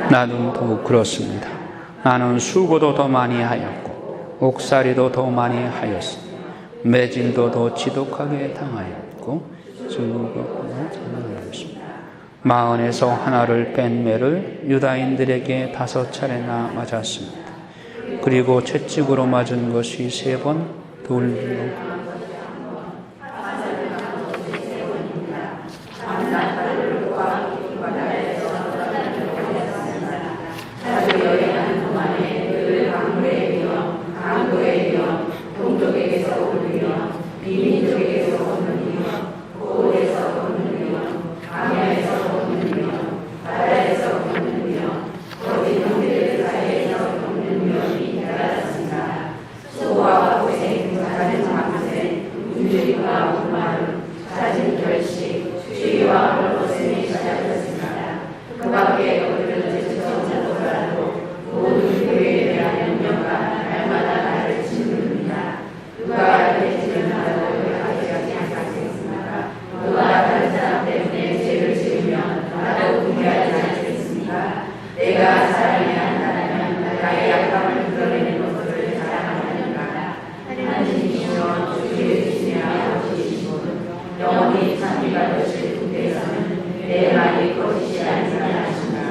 나도 더욱 그렇습니다. 나는 수고도 더 많이 하였고 옥살이도 더 많이 하였습니다. 매질도 더 지독하게 당하였고 즐거움도 당하였습니다. 마흔에서 하나를 뺀 매를 유다인들에게 5차례나 맞았습니다. 그리고 채찍으로 맞은 것이 3번 돌로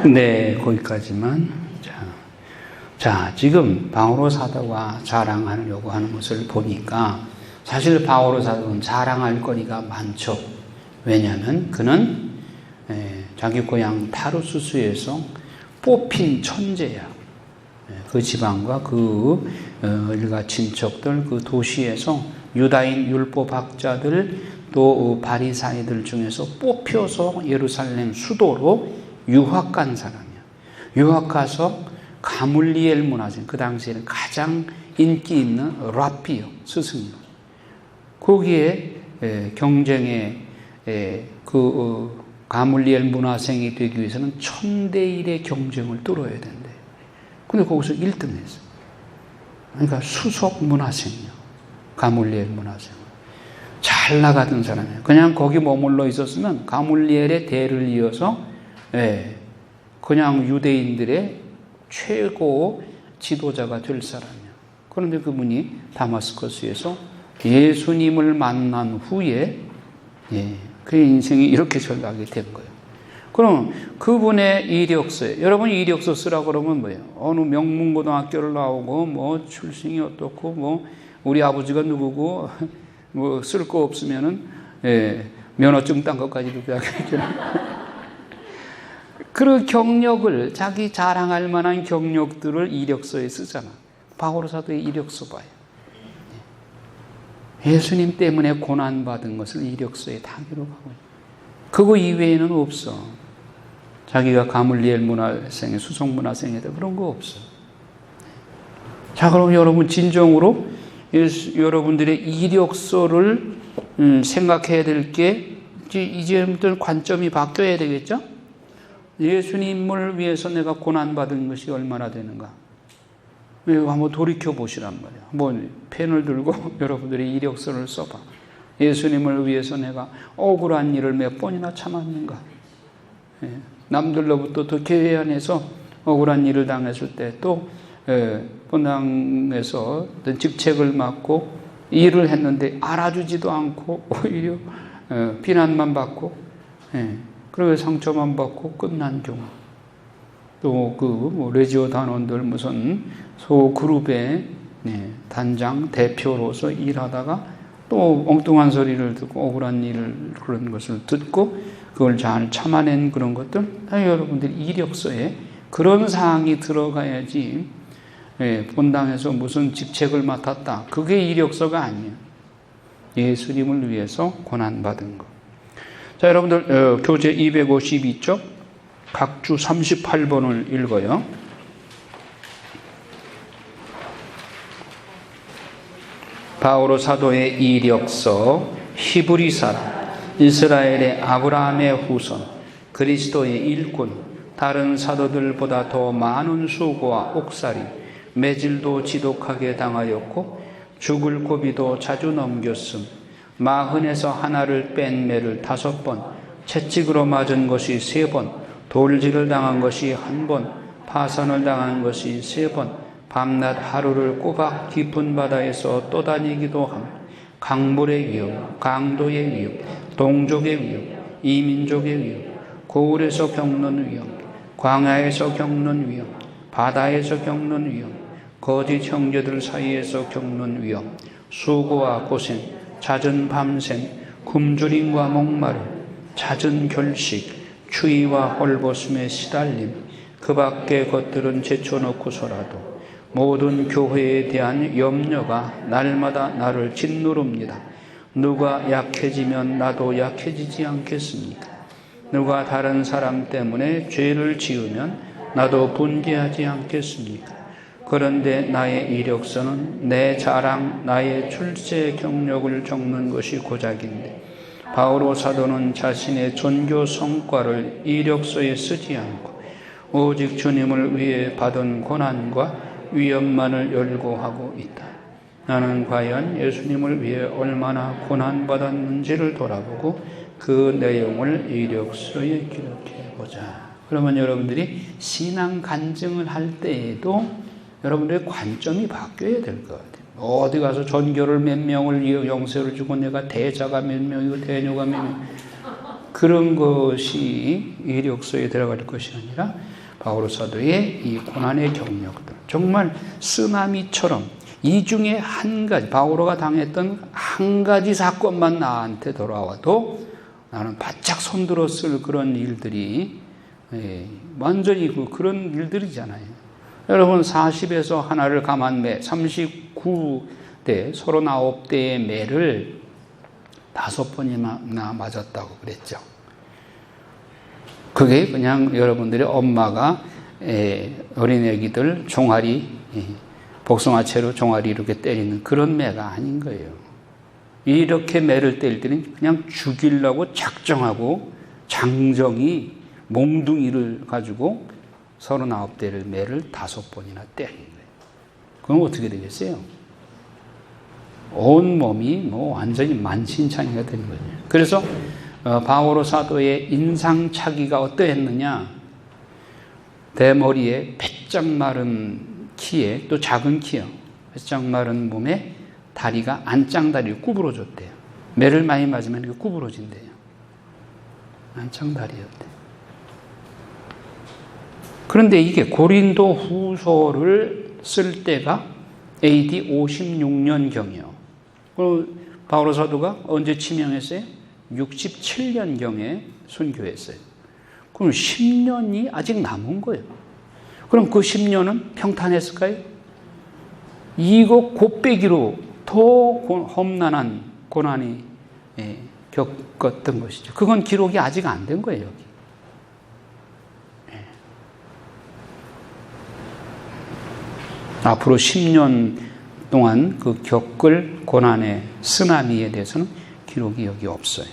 네, 거기까지만. 자, 지금 바오로 사도가 자랑하려고 하는 것을 보니까 사실 바오로 사도는 자랑할 거리가 많죠. 왜냐하면 그는 자기 고향 타르수스에서 뽑힌 천재야. 그 지방과 그 일가 친척들, 그 도시에서 유다인 율법학자들 또 바리사이들 중에서 뽑혀서 예루살렘 수도로 유학 간 사람이야. 유학 가서 가물리엘 문화생, 그 당시에는 가장 인기 있는 랍비요, 스승이요. 거기에 경쟁에 가물리엘 문화생이 되기 위해서는 1000대1의 경쟁을 뚫어야 된대. 근데 거기서 1등 했어. 그러니까 수석 문화생이요. 가물리엘 문화생. 잘 나가던 사람이에요. 그냥 거기 머물러 있었으면 가물리엘의 대를 이어서 그냥 유대인들의 최고 지도자가 될 사람이에요. 그런데 그분이 다마스커스에서 예수님을 만난 후에 그 인생이 이렇게 전락이 된 거예요. 그럼 그분의 이력서에, 여러분 이력서 쓰라고 그러면 뭐예요? 어느 명문고등학교를 나오고 뭐 출신이 어떻고 뭐 우리 아버지가 누구고 뭐 쓸 거 없으면은 면허증 딴 것까지도 빼앗겼죠. 그 경력을, 자기 자랑할 만한 경력들을 이력서에 쓰잖아. 바오로 사도의 이력서 봐요. 예수님 때문에 고난받은 것을 이력서에 다 기록하고 있어요. 그거 이외에는 없어. 자기가 가물리엘 문화생에, 수석 문화생에다 그런 거 없어. 자, 그럼 여러분 진정으로 여러분들의 이력서를 생각해야 될 게 이제부터 관점이 바뀌어야 되겠죠? 예수님을 위해서 내가 고난받은 것이 얼마나 되는가? 한번 돌이켜 보시란 말이에요. 한번 펜을 들고 여러분들이 이력서를 써봐. 예수님을 위해서 내가 억울한 일을 몇 번이나 참았는가? 남들로부터 또 교회 안에서 억울한 일을 당했을 때 또 본당에서 어떤 직책을 맡고 일을 했는데 알아주지도 않고 오히려 비난만 받고 그리고 상처만 받고 끝난 경우. 또 레지오 단원들 무슨 소그룹의 단장 대표로서 일하다가 또 엉뚱한 소리를 듣고 억울한 일을 그런 것을 듣고 그걸 잘 참아낸 그런 것들 여러분들 이력서에 그런 사항이 들어가야지 본당에서 무슨 직책을 맡았다. 그게 이력서가 아니에요. 예수님을 위해서 고난받은 것. 자, 여러분들 교재 252쪽 각주 38번을 읽어요. 바오로 사도의 이력서. 히브리 사람, 이스라엘의 아브라함의 후손, 그리스도의 일꾼, 다른 사도들보다 더 많은 수고와 옥살이, 매질도 지독하게 당하였고 죽을 고비도 자주 넘겼음. 마흔에서 하나를 뺀 매를 5번, 채찍으로 맞은 것이 3번, 돌질을 당한 것이 1번, 파선을 당한 것이 3번, 밤낮 하루를 꼬박 깊은 바다에서 떠다니기도 함. 강물의 위험, 강도의 위험, 동족의 위험, 이민족의 위험, 고을에서 겪는 위험, 광야에서 겪는 위험, 바다에서 겪는 위험, 거짓 형제들 사이에서 겪는 위험, 수고와 고생, 잦은 밤샘, 굶주림과 목마름, 잦은 결식, 추위와 헐벗음에 시달림, 그 밖의 것들은 제쳐놓고서라도 모든 교회에 대한 염려가 날마다 나를 짓누릅니다. 누가 약해지면 나도 약해지지 않겠습니까? 누가 다른 사람 때문에 죄를 지으면 나도 분개하지 않겠습니까? 그런데 나의 이력서는 내 자랑, 나의 출세 경력을 적는 것이 고작인데 바오로 사도는 자신의 전교 성과를 이력서에 쓰지 않고 오직 주님을 위해 받은 고난과 위험만을 열거하고 있다. 나는 과연 예수님을 위해 얼마나 고난받았는지를 돌아보고 그 내용을 이력서에 기록해보자. 그러면 여러분들이 신앙 간증을 할 때에도 여러분들의 관점이 바뀌어야 될 것 같아요. 어디 가서 전교를 몇 명을 영세를 주고 내가 대자가 몇 명이고 대녀가 몇 명, 그런 것이 이력서에 들어갈 것이 아니라 바오로 사도의 이 고난의 경력들, 정말 쓰나미처럼 이 중에 한 가지, 바오로가 당했던 한 가지 사건만 나한테 돌아와도 나는 바짝 손들어 쓸 그런 일들이 완전히 그런 일들이잖아요. 여러분 40에서 하나를 감한 매, 39대, 39대의 매를 5번이나 맞았다고 그랬죠. 그게 그냥 여러분들의 엄마가 어린애기들 종아리, 복숭아채로 종아리 이렇게 때리는 그런 매가 아닌 거예요. 이렇게 매를 때릴 때는 그냥 죽이려고 작정하고 장정이 몽둥이를 가지고 39대를 매를 5번이나 때린 거예요. 그럼 어떻게 되겠어요? 온 몸이 완전히 만신창이가 되는 거죠. 그래서 바오로 사도의 인상착의가 어떠했느냐? 대머리에 배짱 마른 키에, 또 작은 키요, 배짱 마른 몸에 다리가 안짱다리로 구부러졌대요. 매를 많이 맞으면 이렇게 구부러진대요. 안짱다리였대요. 그런데 이게 고린도 후서를 쓸 때가 AD 56년경이요. 바오로 사도가 언제 치명했어요? 67년경에 순교했어요. 그럼 10년이 아직 남은 거예요. 그럼 그 10년은 평탄했을까요? 이거 곱빼기로 더 험난한 고난이 겪었던 것이죠. 그건 기록이 아직 안 된 거예요, 여기. 앞으로 10년 동안 그 겪을 고난의 쓰나미에 대해서는 기록이 여기 없어요.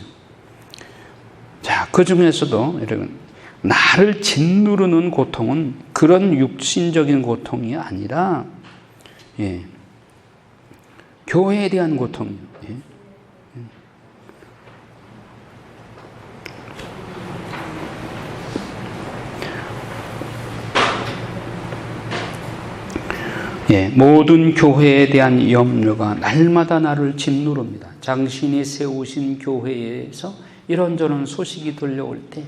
자, 그 중에서도 여러분, 나를 짓누르는 고통은 그런 육신적인 고통이 아니라, 교회에 대한 고통이에요. 모든 교회에 대한 염려가 날마다 나를 짓누릅니다. 당신이 세우신 교회에서 이런저런 소식이 들려올 때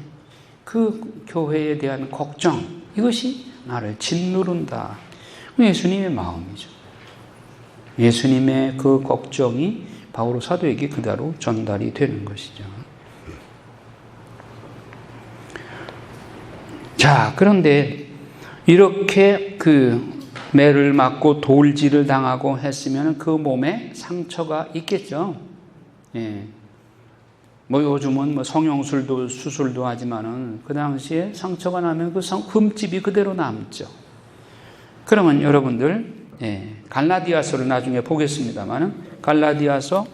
그 교회에 대한 걱정, 이것이 나를 짓누른다. 예수님의 마음이죠. 예수님의 그 걱정이 바오로 사도에게 그대로 전달이 되는 것이죠. 자, 그런데 이렇게 매를 맞고 돌질을 당하고 했으면 그 몸에 상처가 있겠죠. 예. 뭐 요즘은 뭐 성형술도 수술도 하지만은 그 당시에 상처가 나면 그 흠집이 그대로 남죠. 그러면 여러분들 갈라디아서를 나중에 보겠습니다만은 갈라디아서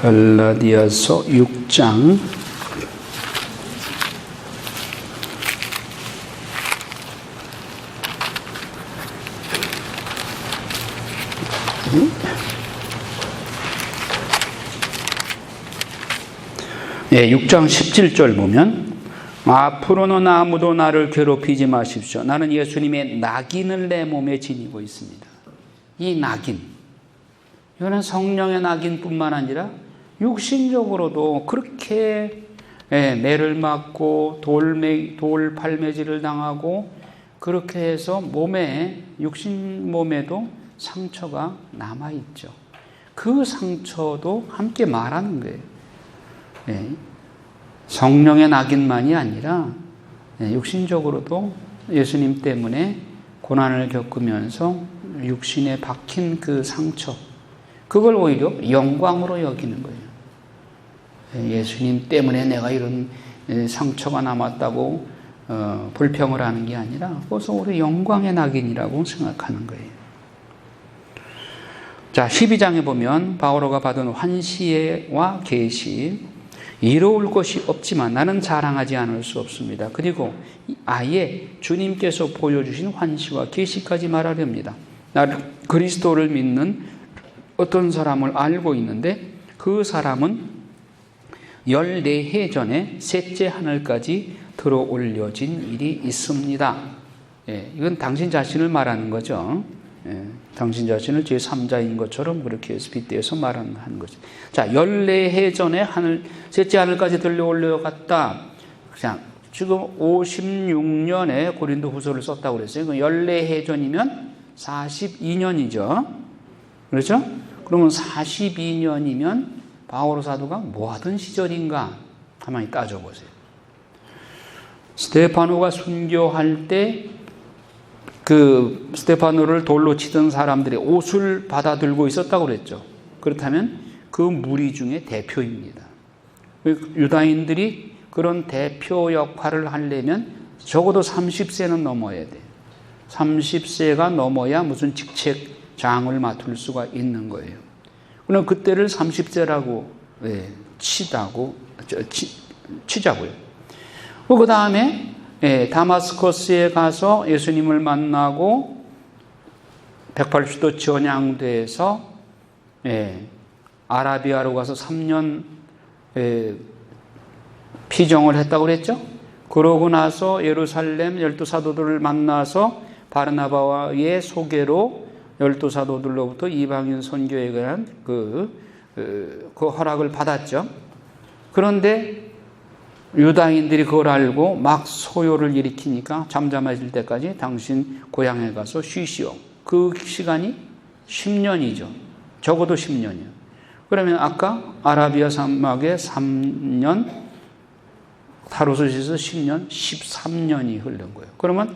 6장 6장 17절 보면 앞으로는 아무도 나를 괴롭히지 마십시오. 나는 예수님의 낙인을 내 몸에 지니고 있습니다. 이 낙인, 이거는 성령의 낙인뿐만 아니라 육신적으로도 그렇게 매를 맞고 돌 팔매질을 당하고 그렇게 해서 몸에, 육신 몸에도 상처가 남아있죠. 그 상처도 함께 말하는 거예요. 성령의 낙인만이 아니라 육신적으로도 예수님 때문에 고난을 겪으면서 육신에 박힌 그 상처, 그걸 오히려 영광으로 여기는 거예요. 예수님 때문에 내가 이런 상처가 남았다고 불평을 하는 게 아니라 그것은 오히려 영광의 낙인이라고 생각하는 거예요. 자, 12장에 보면 바오로가 받은 환시와 계시, 이로울 것이 없지만 나는 자랑하지 않을 수 없습니다. 그리고 아예 주님께서 보여주신 환시와 계시까지 말하렵니다. 나는 그리스도를 믿는 어떤 사람을 알고 있는데 그 사람은 14해 전에 셋째 하늘까지 들어 올려진 일이 있습니다. 이건 당신 자신을 말하는 거죠. 당신 자신을 제3자인 것처럼 그렇게 해서 빗대서 말하는 거죠. 자, 14해 전에 셋째 하늘까지 들려 올려갔다. 그냥 지금 56년에 고린도 후서를 썼다고 그랬어요. 14해 전이면 42년이죠. 그렇죠? 그러면 42년이면 바오로 사도가 뭐 하던 시절인가? 가만히 따져보세요. 스테파노가 순교할 때 그 스테파노를 돌로 치던 사람들의 옷을 받아들고 있었다고 그랬죠. 그렇다면 그 무리 중에 대표입니다. 유다인들이 그런 대표 역할을 하려면 적어도 30세는 넘어야 돼요. 30세가 넘어야 무슨 직책장을 맡을 수가 있는 거예요. 그럼 그때를 30세라고 치자고요. 그 다음에 다마스커스에 가서 예수님을 만나고 180도 전향돼서 아라비아로 가서 3년 피정을 했다고 그랬죠. 그러고 나서 예루살렘 12사도들을 만나서 바르나바와의 소개로 12사도들로부터 이방인 선교에 관한 그 허락을 받았죠. 그런데 유다인들이 그걸 알고 막 소요를 일으키니까 잠잠해질 때까지 당신 고향에 가서 쉬시오. 그 시간이 10년이죠. 적어도 10년이요. 그러면 아까 아라비아 사막에 3년, 타로스에서 10년, 13년이 흐른 거예요. 그러면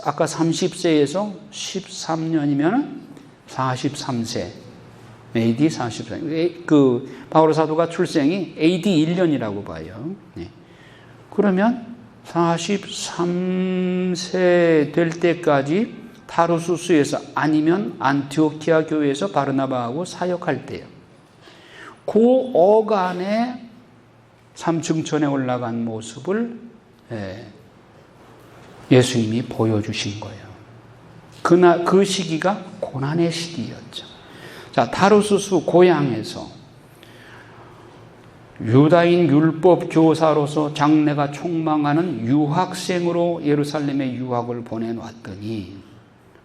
아까 30세에서 13년이면 43세. AD 43. 그 바오로 사도가 출생이 AD 1년이라고 봐요. 그러면 43세 될 때까지 타르수스에서 아니면 안티오키아 교회에서 바르나바하고 사역할 때요. 그 어간에 삼층천에 올라간 모습을 예수님이 보여주신 거예요. 그 시기가 고난의 시기였죠. 자, 타르수스 고향에서 유다인 율법 교사로서 장래가 촉망하는 유학생으로 예루살렘에 유학을 보내놨더니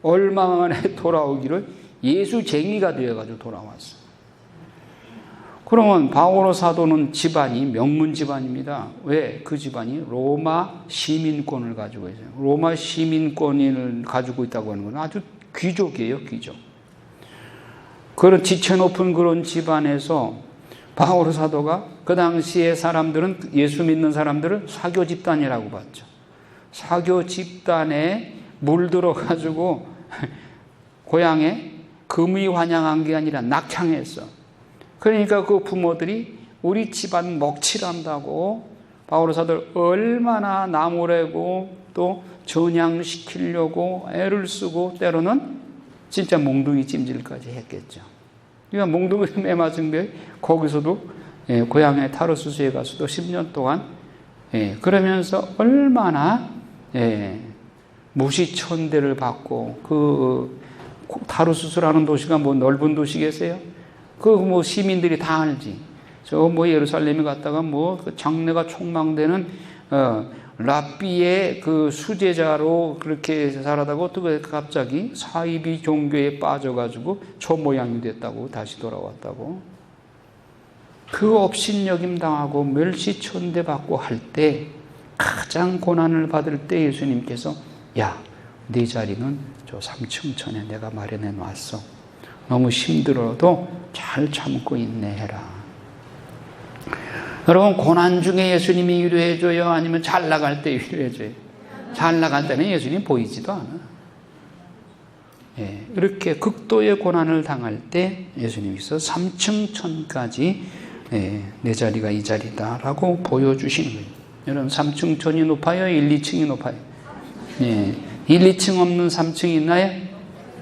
얼마 만에 돌아오기를 예수쟁이가 되어가지고 돌아왔어요. 그러면 바오로 사도는 집안이 명문 집안입니다. 왜? 그 집안이 로마 시민권을 가지고 있어요. 로마 시민권을 가지고 있다고 하는 건 아주 귀족이에요, 귀족. 그런 지체 높은 그런 집안에서 바오로 사도가 그 당시에 사람들은 예수 믿는 사람들을 사교 집단이라고 봤죠. 사교 집단에 물들어 가지고 고향에 금이 환영한 게 아니라 낙향했어. 그러니까 그 부모들이 우리 집안 먹칠한다고 바오로 사도를 얼마나 나무래고 또 전향시키려고 애를 쓰고 때로는 진짜 몽둥이 찜질까지 했겠죠. 그러니까 몽둥이 매맞은 게 거기서도 고향에 타르수스에 가서도 10년 동안 그러면서 얼마나 무시천대를 받고 그 타르수스라는 도시가 뭐 넓은 도시겠어요? 그 뭐 시민들이 다 알지. 저 뭐 예루살렘에 갔다가 뭐 그 장래가 촉망되는 랍비의 그 수제자로 그렇게 살아다가 또 갑자기 사이비 종교에 빠져가지고 저 모양이 됐다고 다시 돌아왔다고. 그 업신여김 당하고 멸시천대 받고 할 때 가장 고난을 받을 때 예수님께서 야, 네 자리는 저 3층 천에 내가 마련해 놨어. 너무 힘들어도 잘 참고 인내해라. 여러분, 고난 중에 예수님이 위로해줘요? 아니면 잘 나갈 때 위로해줘요? 잘 나갈 때는 예수님 보이지도 않아. 이렇게 극도의 고난을 당할 때 예수님께서 3층 천까지 내 자리가 이 자리다라고 보여주시는 거예요. 여러분, 3층 천이 높아요? 1, 2층이 높아요? 1, 2층 없는 3층이 있나요?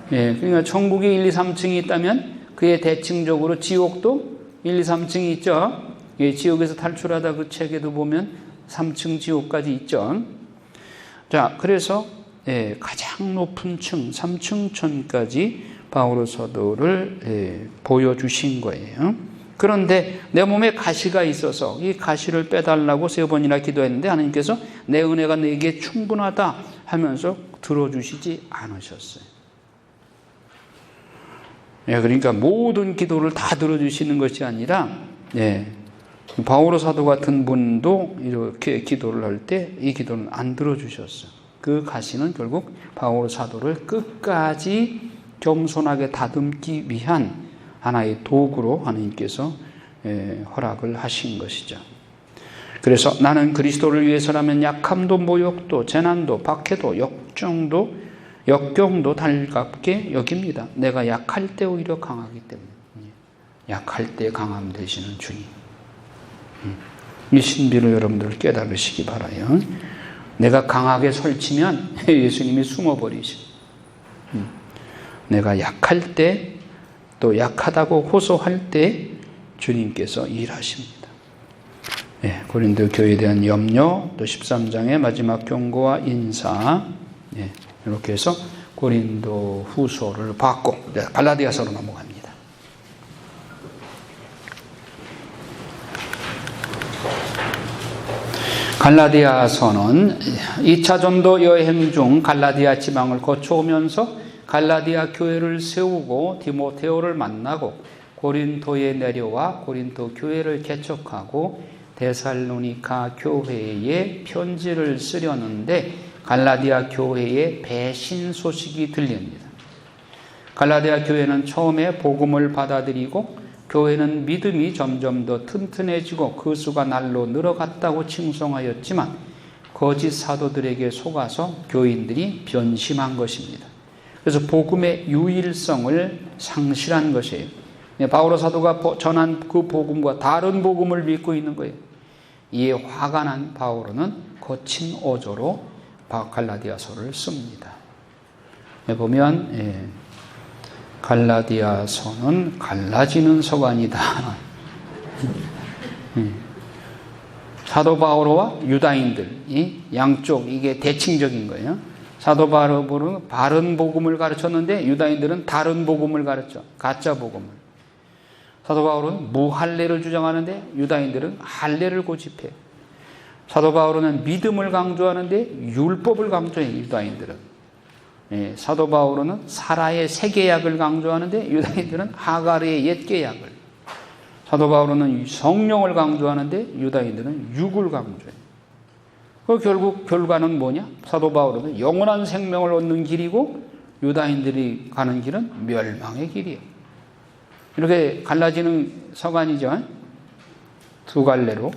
그러니까 천국에 1, 2, 3층이 있다면 그에 대칭적으로 지옥도 1, 2, 3층이 있죠. 지옥에서 탈출하다 그 책에도 보면 3층 지옥까지 있죠. 자, 그래서 가장 높은 층 3층 천까지 바오로 사도를 보여주신 거예요. 그런데 내 몸에 가시가 있어서 이 가시를 빼달라고 3번이나 기도했는데 하나님께서 내 은혜가 내게 충분하다 하면서 들어주시지 않으셨어요. 그러니까 모든 기도를 다 들어주시는 것이 아니라 바오로 사도 같은 분도 이렇게 기도를 할 때 이 기도는 안 들어주셨어요. 그 가시는 결국 바오로 사도를 끝까지 겸손하게 다듬기 위한 하나의 도구로 하나님께서 허락을 하신 것이죠. 그래서 나는 그리스도를 위해서라면 약함도 모욕도 재난도 박해도 역경도 달갑게 여깁니다. 내가 약할 때 오히려 강하기 때문에. 약할 때 강함 되시는 주님. 이 신비를 여러분들 깨달으시기 바라요. 내가 강하게 설치면 예수님이 숨어버리시. 내가 약할 때 또 약하다고 호소할 때 주님께서 일하십니다. 고린도 교회에 대한 염려, 또 13장의 마지막 경고와 인사, 이렇게 해서 고린도 후서를 받고 갈라디아서로 넘어갑니다. 갈라디아서는 2차 전도 여행 중 갈라디아 지방을 거쳐오면서 갈라디아 교회를 세우고 디모데오를 만나고 고린도에 내려와 고린도 교회를 개척하고 데살로니가 교회에 편지를 쓰려는데 갈라디아 교회에 배신 소식이 들립니다. 갈라디아 교회는 처음에 복음을 받아들이고 교회는 믿음이 점점 더 튼튼해지고 그 수가 날로 늘어갔다고 칭송하였지만 거짓 사도들에게 속아서 교인들이 변심한 것입니다. 그래서 복음의 유일성을 상실한 것이에요. 바오로 사도가 전한 그 복음과 다른 복음을 믿고 있는 거예요. 이에 화가 난 바오로는 거친 어조로 갈라디아서를 씁니다. 보면 갈라디아서는 갈라지는 서간이다. 사도 바오로와 유다인들 양쪽 이게 대칭적인 거예요. 사도 바오로는 바른 복음을 가르쳤는데 유다인들은 다른 복음을 가르쳐. 가짜 복음을. 사도 바오로는 무할례를 주장하는데 유다인들은 할례를 고집해. 사도 바오로는 믿음을 강조하는데 율법을 강조해. 유다인들은. 사도 바오로는 사라의 새 계약을 강조하는데 유다인들은 하갈의 옛 계약을. 사도 바오로는 성령을 강조하는데 유다인들은 육을 강조해. 그 결국 결과는 뭐냐? 사도 바오로는 영원한 생명을 얻는 길이고 유다인들이 가는 길은 멸망의 길이에요. 이렇게 갈라지는 서간이죠. 두 갈래로.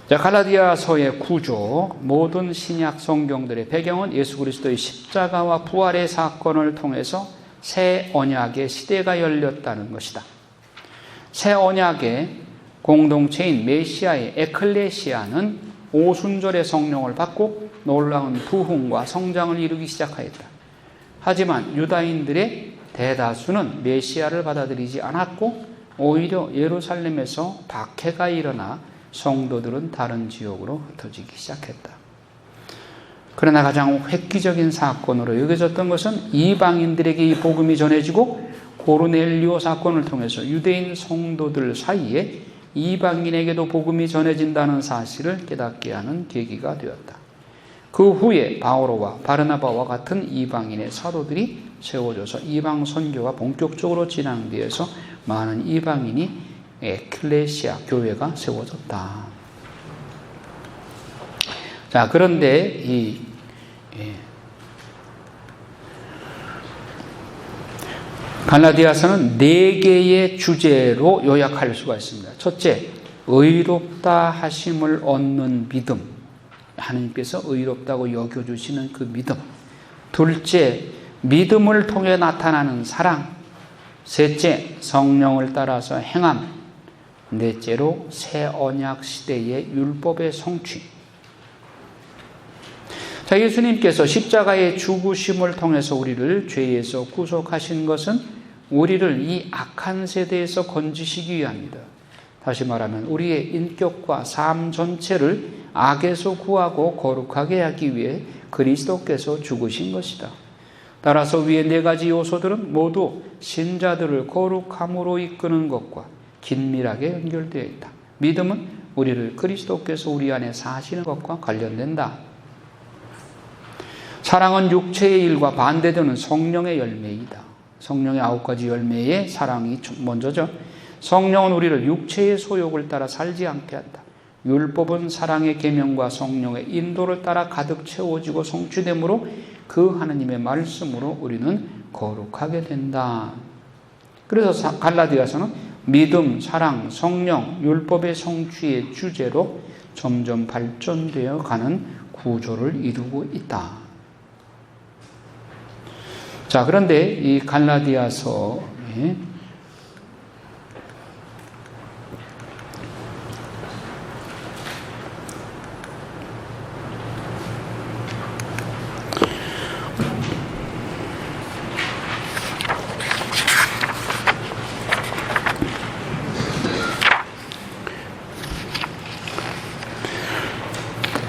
자, 갈라디아서의 구조, 모든 신약 성경들의 배경은 예수 그리스도의 십자가와 부활의 사건을 통해서 새 언약의 시대가 열렸다는 것이다. 새 언약의 공동체인 메시아의 에클레시아는 오순절의 성령을 받고 놀라운 부흥과 성장을 이루기 시작하였다. 하지만 유다인들의 대다수는 메시아를 받아들이지 않았고 오히려 예루살렘에서 박해가 일어나 성도들은 다른 지역으로 흩어지기 시작했다. 그러나 가장 획기적인 사건으로 여겨졌던 것은 이방인들에게 이 복음이 전해지고 고르넬리오 사건을 통해서 유대인 성도들 사이에 이방인에게도 복음이 전해진다는 사실을 깨닫게 하는 계기가 되었다. 그 후에 바오로와 바르나바와 같은 이방인의 사도들이 세워져서 이방 선교가 본격적으로 진행되어서 많은 이방인이 에클레시아 교회가 세워졌다. 자, 그런데 갈라디아서는 4개의 주제로 요약할 수가 있습니다. 첫째, 의롭다 하심을 얻는 믿음. 하나님께서 의롭다고 여겨주시는 그 믿음. 둘째, 믿음을 통해 나타나는 사랑. 셋째, 성령을 따라서 행함. 넷째로 새 언약 시대의 율법의 성취. 자, 예수님께서 십자가의 죽으심을 통해서 우리를 죄에서 구속하신 것은 우리를 이 악한 세대에서 건지시기 위함이다. 다시 말하면 우리의 인격과 삶 전체를 악에서 구하고 거룩하게 하기 위해 그리스도께서 죽으신 것이다. 따라서 위의 4가지 요소들은 모두 신자들을 거룩함으로 이끄는 것과 긴밀하게 연결되어 있다. 믿음은 우리를 그리스도께서 우리 안에 사시는 것과 관련된다. 사랑은 육체의 일과 반대되는 성령의 열매이다. 성령의 9가지 열매에 사랑이 먼저죠. 성령은 우리를 육체의 소욕을 따라 살지 않게 한다. 율법은 사랑의 계명과 성령의 인도를 따라 가득 채워지고 성취되므로 그 하나님의 말씀으로 우리는 거룩하게 된다. 그래서 갈라디아서는 믿음, 사랑, 성령, 율법의 성취의 주제로 점점 발전되어 가는 구조를 이루고 있다. 자, 그런데 이 갈라디아서에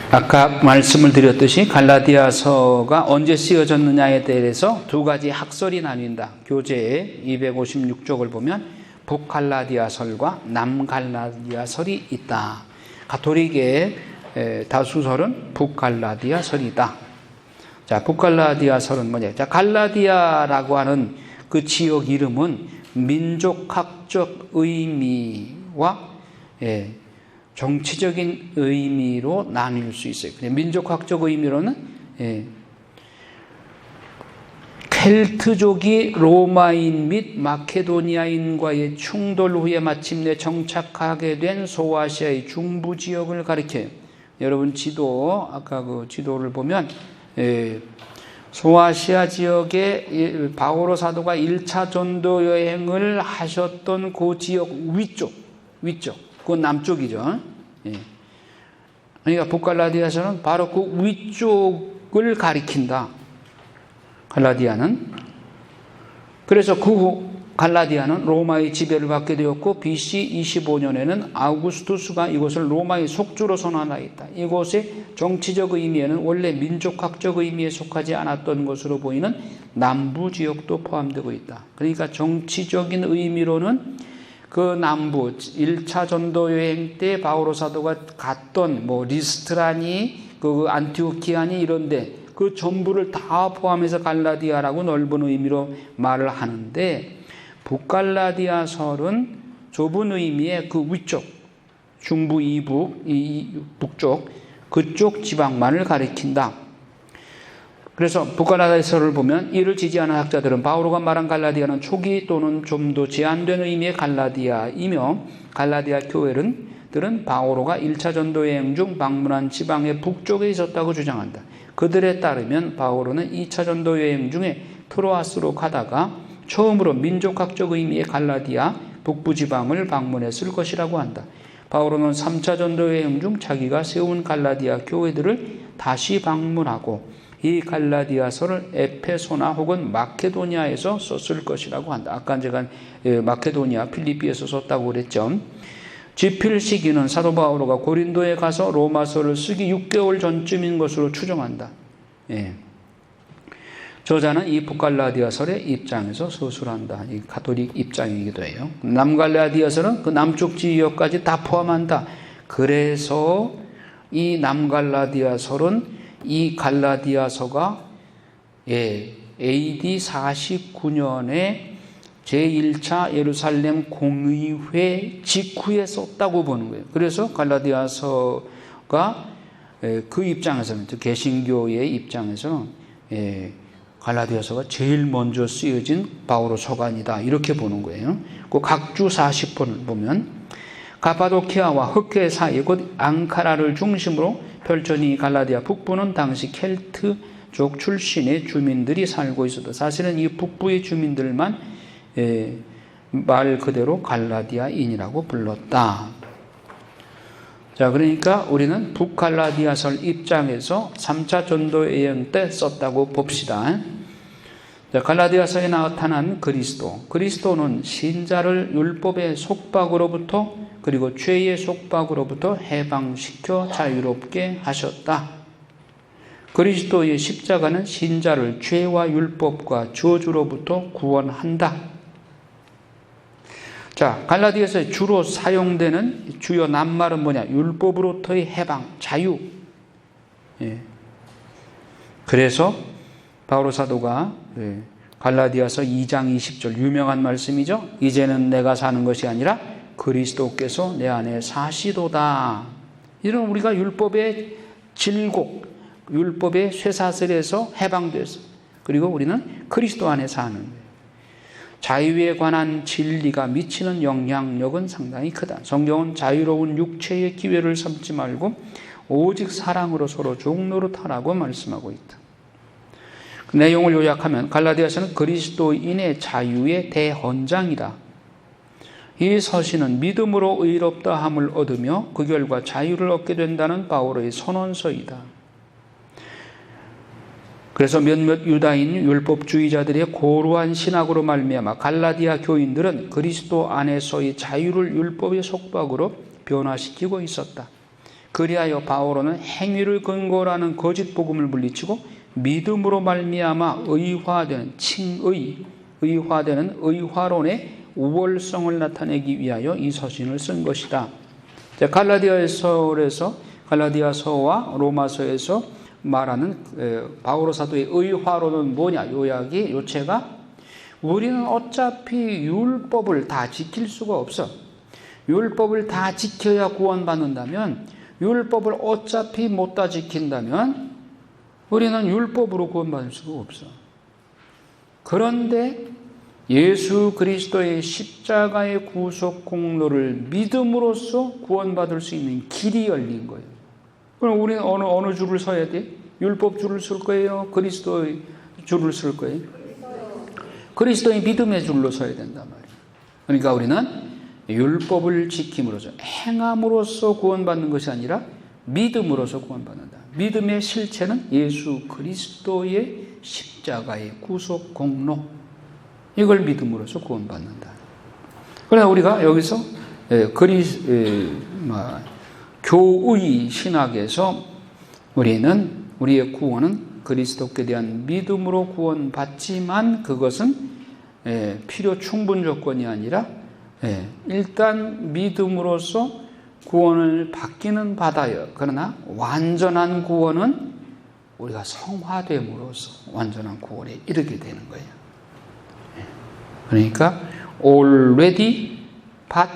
아까 말씀을 드렸듯이 갈라디아서가 언제 쓰여졌느냐에 대해서 2가지 학설이 나뉜다. 교재에 256쪽을 보면 북갈라디아설과 남갈라디아설이 있다. 가톨릭의 다수설은 북갈라디아설이다. 자, 북갈라디아설은 뭐냐? 자, 갈라디아라고 하는 그 지역 이름은 민족학적 의미와 정치적인 의미로 나뉠 수 있어요. 민족학적 의미로는 켈트족이 로마인 및 마케도니아인과의 충돌 후에 마침내 정착하게 된 소아시아의 중부 지역을 가리켜요. 여러분 아까 그 지도를 보면 소아시아 지역에 바오로 사도가 1차 전도 여행을 하셨던 그 지역 위쪽. 그건 남쪽이죠. 그러니까 북갈라디아서는 바로 그 위쪽을 가리킨다. 갈라디아는. 그래서 그 후 갈라디아는 로마의 지배를 받게 되었고 BC 25년에는 아우구스투스가 이곳을 로마의 속주로 선언하였다. 이곳의 정치적 의미에는 원래 민족학적 의미에 속하지 않았던 것으로 보이는 남부 지역도 포함되고 있다. 그러니까 정치적인 의미로는 그 남부 1차 전도 여행 때 바오로 사도가 갔던 리스트라니 그 안티오키아니 이런데 그 전부를 다 포함해서 갈라디아라고 넓은 의미로 말을 하는데 북갈라디아설은 좁은 의미의 그 위쪽 중부 이북 북쪽 그쪽 지방만을 가리킨다. 그래서 북갈라디아서를 보면 이를 지지하는 학자들은 바오로가 말한 갈라디아는 초기 또는 좀 더 제한된 의미의 갈라디아이며 갈라디아 교회들은 바오로가 1차 전도 여행 중 방문한 지방의 북쪽에 있었다고 주장한다. 그들에 따르면 바오로는 2차 전도 여행 중에 트로아스로 가다가 처음으로 민족학적 의미의 갈라디아 북부 지방을 방문했을 것이라고 한다. 바오로는 3차 전도 여행 중 자기가 세운 갈라디아 교회들을 다시 방문하고 이 갈라디아서를 에페소나 혹은 마케도니아에서 썼을 것이라고 한다. 아까 제가 마케도니아, 필리피에서 썼다고 그랬죠. 집필 시기는 사도 바오로가 고린도에 가서 로마서를 쓰기 6개월 전쯤인 것으로 추정한다. 예. 저자는 이 북갈라디아설의 입장에서 서술한다. 이 가톨릭 입장이기도 해요. 남갈라디아설은 그 남쪽 지역까지 다 포함한다. 그래서 이 남갈라디아설은 이 갈라디아서가 AD 49년에 제1차 예루살렘 공의회 직후에 썼다고 보는 거예요. 그래서 갈라디아서가 그 입장에서는, 개신교의 입장에서는 갈라디아서가 제일 먼저 쓰여진 바오로 서간이다, 이렇게 보는 거예요. 그 각주 40번을 보면 가파도키아와 흑해 사이 곧 앙카라를 중심으로 펼쳐진 갈라디아 북부는 당시 켈트족 출신의 주민들이 살고 있었다. 사실은 이 북부의 주민들만 말 그대로 갈라디아인이라고 불렀다. 자, 그러니까 우리는 북갈라디아설 입장에서 3차 전도 여행 때 썼다고 봅시다. 자, 갈라디아서에 나타난 그리스도는 신자를 율법의 속박으로부터 그리고 죄의 속박으로부터 해방시켜 자유롭게 하셨다. 그리스도의 십자가는 신자를 죄와 율법과 저주로부터 구원한다. 자, 갈라디아서에 주로 사용되는 주요 낱말은 뭐냐? 율법으로부터의 해방, 자유. 그래서 바오로 사도가 갈라디아서 2장 20절 유명한 말씀이죠. 이제는 내가 사는 것이 아니라 그리스도께서 내 안에 사시도다. 이런 우리가 율법의 질곡, 율법의 쇠사슬에서 해방돼서 그리고 우리는 그리스도 안에 사는 거예요. 자유에 관한 진리가 미치는 영향력은 상당히 크다. 성경은 자유로운 육체의 기회를 삼지 말고 오직 사랑으로 서로 종노릇하라고 말씀하고 있다. 그 내용을 요약하면 갈라디아서는 그리스도인의 자유의 대헌장이다. 이 서신은 믿음으로 의롭다함을 얻으며 그 결과 자유를 얻게 된다는 바오로의 선언서이다. 그래서 몇몇 유다인 율법주의자들의 고루한 신학으로 말미암아 갈라디아 교인들은 그리스도 안에서의 자유를 율법의 속박으로 변화시키고 있었다. 그리하여 바오로는 행위를 근거로 하는 거짓 복음을 물리치고 믿음으로 말미암아 의화되는 의화되는 의화론의 우월성을 나타내기 위하여 이 서신을 쓴 것이다. 갈라디아서와 로마서에서 말하는 바오로 사도의 의화론은 뭐냐? 요체가 우리는 어차피 율법을 다 지킬 수가 없어. 율법을 다 지켜야 구원받는다면, 율법을 어차피 못 다 지킨다면 우리는 율법으로 구원받을 수가 없어. 그런데 예수 그리스도의 십자가의 구속 공로를 믿음으로써 구원받을 수 있는 길이 열린 거예요. 그럼 우리는 어느 줄을 서야 돼? 율법 줄을 쓸 거예요? 그리스도의 줄을 쓸 거예요? 그리스도의 믿음의 줄로 서야 된단 말이에요. 그러니까 우리는 율법을 지킴으로써, 행함으로써 구원받는 것이 아니라 믿음으로써 구원받는다. 믿음의 실체는 예수 그리스도의 십자가의 구속 공로, 이걸 믿음으로써 구원받는다. 그러나 우리가 여기서 교의 신학에서 우리의 구원은 그리스도께 대한 믿음으로 구원받지만 그것은 필요 충분 조건이 아니라 일단 믿음으로써 구원을 받기는 받아요. 그러나 완전한 구원은 우리가 성화됨으로써 완전한 구원에 이르게 되는 거예요. 그러니까 already but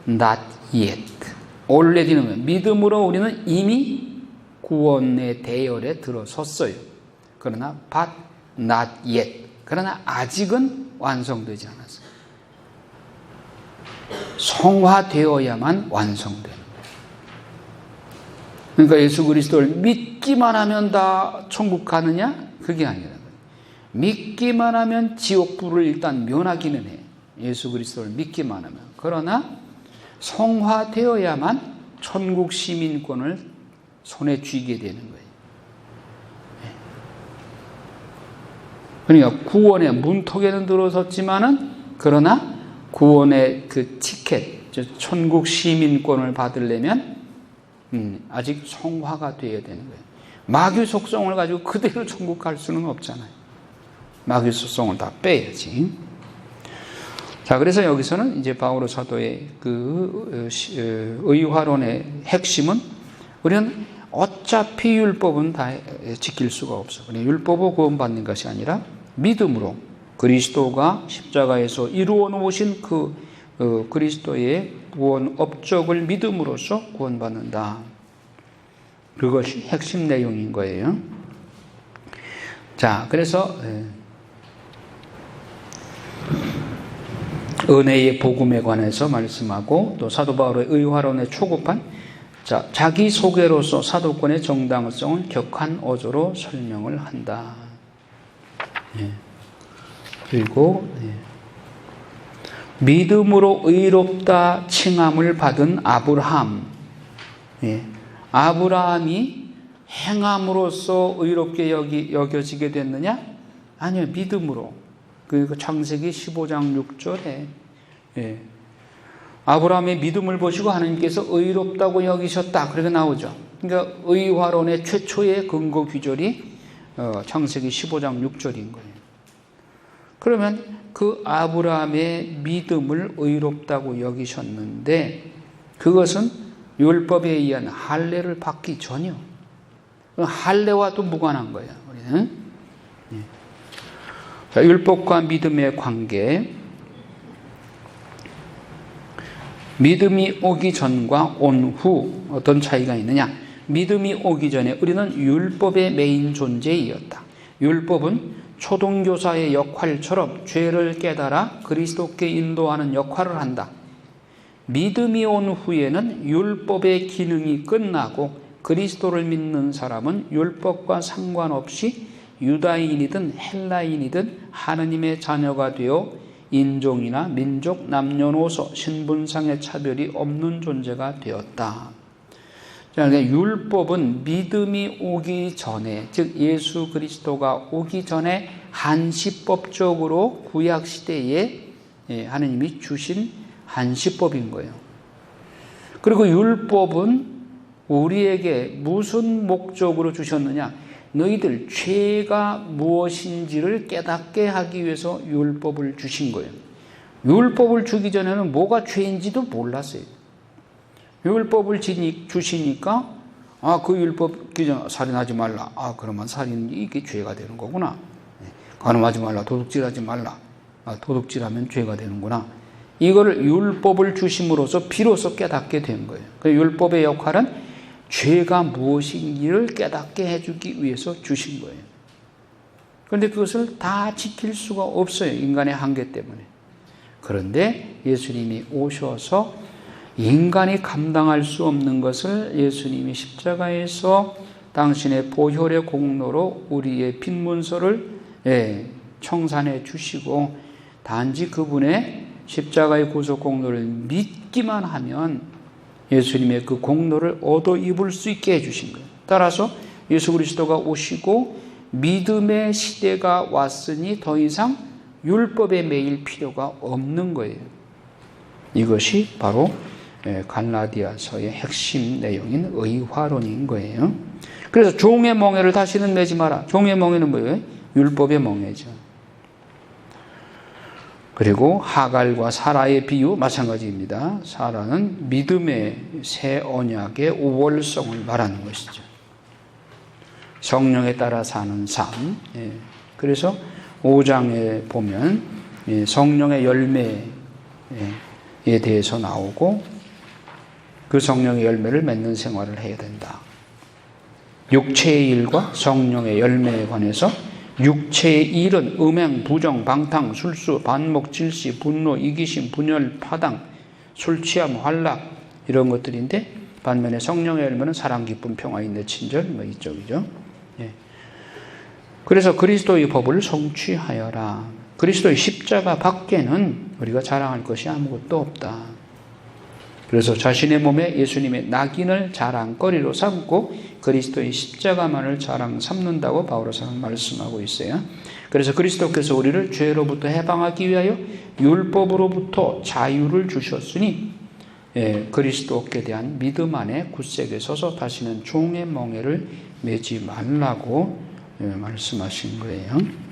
not yet. already는 믿음으로 우리는 이미 구원의 대열에 들어섰어요. 그러나 but not yet. 그러나 아직은 완성되지 않았어요. 성화되어야만 완성되는 거예요. 그러니까 예수 그리스도를 믿기만 하면 다 천국 가느냐? 그게 아니라 믿기만 하면 지옥불을 일단 면하기는 해. 예수 그리스도를 믿기만 하면. 그러나 성화되어야만 천국 시민권을 손에 쥐게 되는 거예요. 그러니까 구원의 문턱에는 들어섰지만은 그러나 구원의 그 티켓, 천국 시민권을 받으려면 아직 성화가 되어야 되는 거예요. 마귀 속성을 가지고 그대로 천국 갈 수는 없잖아요. 마귀 속성을 다 빼야지. 자, 그래서 여기서는 이제 바오로 사도의 그 의화론의 핵심은 우리는 어차피 율법은 다 지킬 수가 없어. 율법으로 구원받는 것이 아니라 믿음으로 그리스도가 십자가에서 이루어 놓으신 그 그리스도의 구원 업적을 믿음으로써 구원받는다. 그것이 핵심 내용인 거예요. 자, 그래서 은혜의 복음에 관해서 말씀하고 또 사도 바울의 의화론의 초급한 자기 소개로서 사도권의 정당성을 격한 어조로 설명을 한다. 그리고 믿음으로 의롭다 칭함을 받은 아브라함. 아브라함이 행함으로써 의롭게 여겨지게 됐느냐? 아니요, 믿음으로. 그 창세기 15장 6절에 아브라함의 믿음을 보시고 하나님께서 의롭다고 여기셨다. 그렇게 나오죠. 그러니까 의화론의 최초의 근거 규절이 창세기 15장 6절인 거예요. 그러면 그 아브라함의 믿음을 의롭다고 여기셨는데 그것은 율법에 의한 할례를 받기 전이요. 할례와도 무관한 거예요. 우리는. 자, 율법과 믿음의 관계. 믿음이 오기 전과 온 후 어떤 차이가 있느냐? 믿음이 오기 전에 우리는 율법의 메인 존재이었다. 율법은 초등교사의 역할처럼 죄를 깨달아 그리스도께 인도하는 역할을 한다. 믿음이 온 후에는 율법의 기능이 끝나고 그리스도를 믿는 사람은 율법과 상관없이 유다인이든 헬라인이든 하느님의 자녀가 되어 인종이나 민족, 남녀노소, 신분상의 차별이 없는 존재가 되었다. 그러니까 율법은 믿음이 오기 전에, 즉 예수 그리스도가 오기 전에 한시법적으로 구약시대에 하느님이 주신 한시법인 거예요. 그리고 율법은 우리에게 무슨 목적으로 주셨느냐? 너희들 죄가 무엇인지를 깨닫게 하기 위해서 율법을 주신 거예요. 율법을 주기 전에는 뭐가 죄인지도 몰랐어요. 율법을 주시니까 그 율법 규정 살인하지 말라. 그러면 살인이 이게 죄가 되는 거구나. 간음하지 말라. 도둑질하지 말라. 도둑질하면 죄가 되는구나. 이거를 율법을 주심으로써 비로소 깨닫게 된 거예요. 그 율법의 역할은 죄가 무엇인지를 깨닫게 해주기 위해서 주신 거예요. 그런데 그것을 다 지킬 수가 없어요. 인간의 한계 때문에. 그런데 예수님이 오셔서 인간이 감당할 수 없는 것을 예수님이 십자가에서 당신의 보혈의 공로로 우리의 빈문서를 청산해 주시고 단지 그분의 십자가의 구속 공로를 믿기만 하면 예수님의 그 공로를 얻어 입을 수 있게 해주신 거예요. 따라서 예수 그리스도가 오시고 믿음의 시대가 왔으니 더 이상 율법에 매일 필요가 없는 거예요. 이것이 바로 갈라디아서의 핵심 내용인 의화론인 거예요. 그래서 종의 멍에를 다시는 매지 마라. 종의 멍에는 뭐예요? 율법의 멍에죠. 그리고 하갈과 사라의 비유 마찬가지입니다. 사라는 믿음의 새 언약의 우월성을 말하는 것이죠. 성령에 따라 사는 삶. 그래서 5장에 보면 성령의 열매에 대해서 나오고 그 성령의 열매를 맺는 생활을 해야 된다. 육체의 일과 성령의 열매에 관해서 육체의 일은 음행, 부정, 방탕, 술수, 반목, 질시, 분노, 이기심, 분열, 파당, 술취함, 환락 이런 것들인데 반면에 성령의 열매는 사랑, 기쁨, 평화, 인내, 친절 이쪽이죠. 예. 그래서 그리스도의 법을 성취하여라. 그리스도의 십자가 밖에는 우리가 자랑할 것이 아무것도 없다. 그래서 자신의 몸에 예수님의 낙인을 자랑거리로 삼고 그리스도의 십자가만을 자랑 삼는다고 바울은 말씀하고 있어요. 그래서 그리스도께서 우리를 죄로부터 해방하기 위하여 율법으로부터 자유를 주셨으니 그리스도께 대한 믿음 안에 굳세게 서서 다시는 종의 멍에를 매지 말라고 말씀하신 거예요.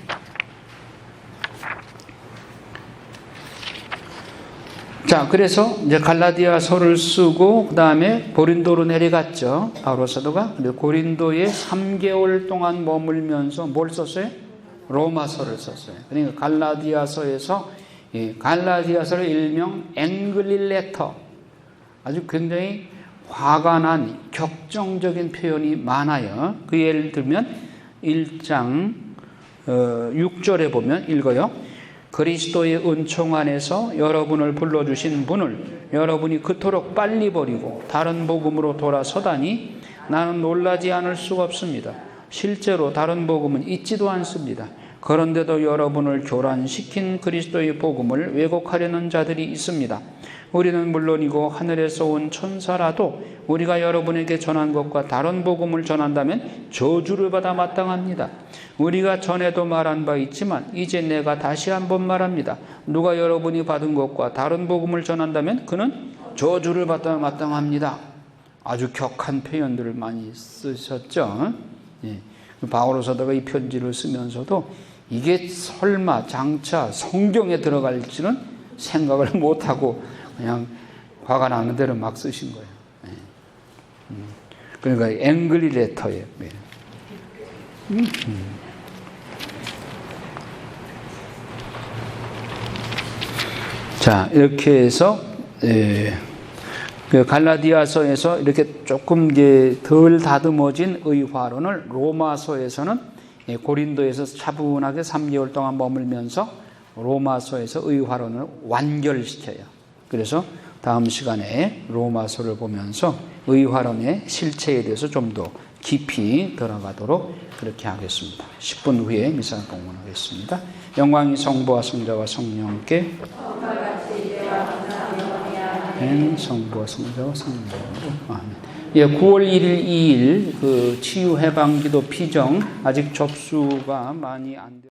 자, 그래서 이제 갈라디아서를 쓰고 그 다음에 고린도로 내려갔죠. 바울 사도가. 고린도에 3개월 동안 머물면서 뭘 썼어요? 로마서를 썼어요. 그러니까 갈라디아서에서 갈라디아서를 일명 앵글리 레터, 아주 굉장히 화가 난 격정적인 표현이 많아요. 그 예를 들면 1장 6절에 보면 읽어요. 그리스도의 은총 안에서 여러분을 불러주신 분을 여러분이 그토록 빨리 버리고 다른 복음으로 돌아서다니 나는 놀라지 않을 수가 없습니다. 실제로 다른 복음은 있지도 않습니다. 그런데도 여러분을 교란시킨 그리스도의 복음을 왜곡하려는 자들이 있습니다. 우리는 물론이고 하늘에서 온 천사라도 우리가 여러분에게 전한 것과 다른 복음을 전한다면 저주를 받아 마땅합니다. 우리가 전에도 말한 바 있지만 이제 내가 다시 한번 말합니다. 누가 여러분이 받은 것과 다른 복음을 전한다면 그는 저주를 받아 마땅합니다. 아주 격한 표현들을 많이 쓰셨죠. 예. 바울 사도가 이 편지를 쓰면서도 이게 설마 장차 성경에 들어갈지는 생각을 못하고 그냥 화가 나는 대로 막 쓰신 거예요. 그러니까 앵글리 레터예요. 자, 이렇게 해서 그 갈라디아서에서 이렇게 조금 덜 다듬어진 의화론을 로마서에서는 고린도에서 차분하게 3개월 동안 머물면서 로마서에서 의화론을 완결시켜요. 그래서 다음 시간에 로마서를 보면서 의화론의 실체에 대해서 좀 더 깊이 들어가도록 그렇게 하겠습니다. 10분 후에 미사 봉헌하겠습니다. 영광이 성부와 성자와 성령께 성부와 성자와 성령으로 아멘. 9월 1일 2일 그 치유 해방기도 피정 아직 접수가 많이 안 돼.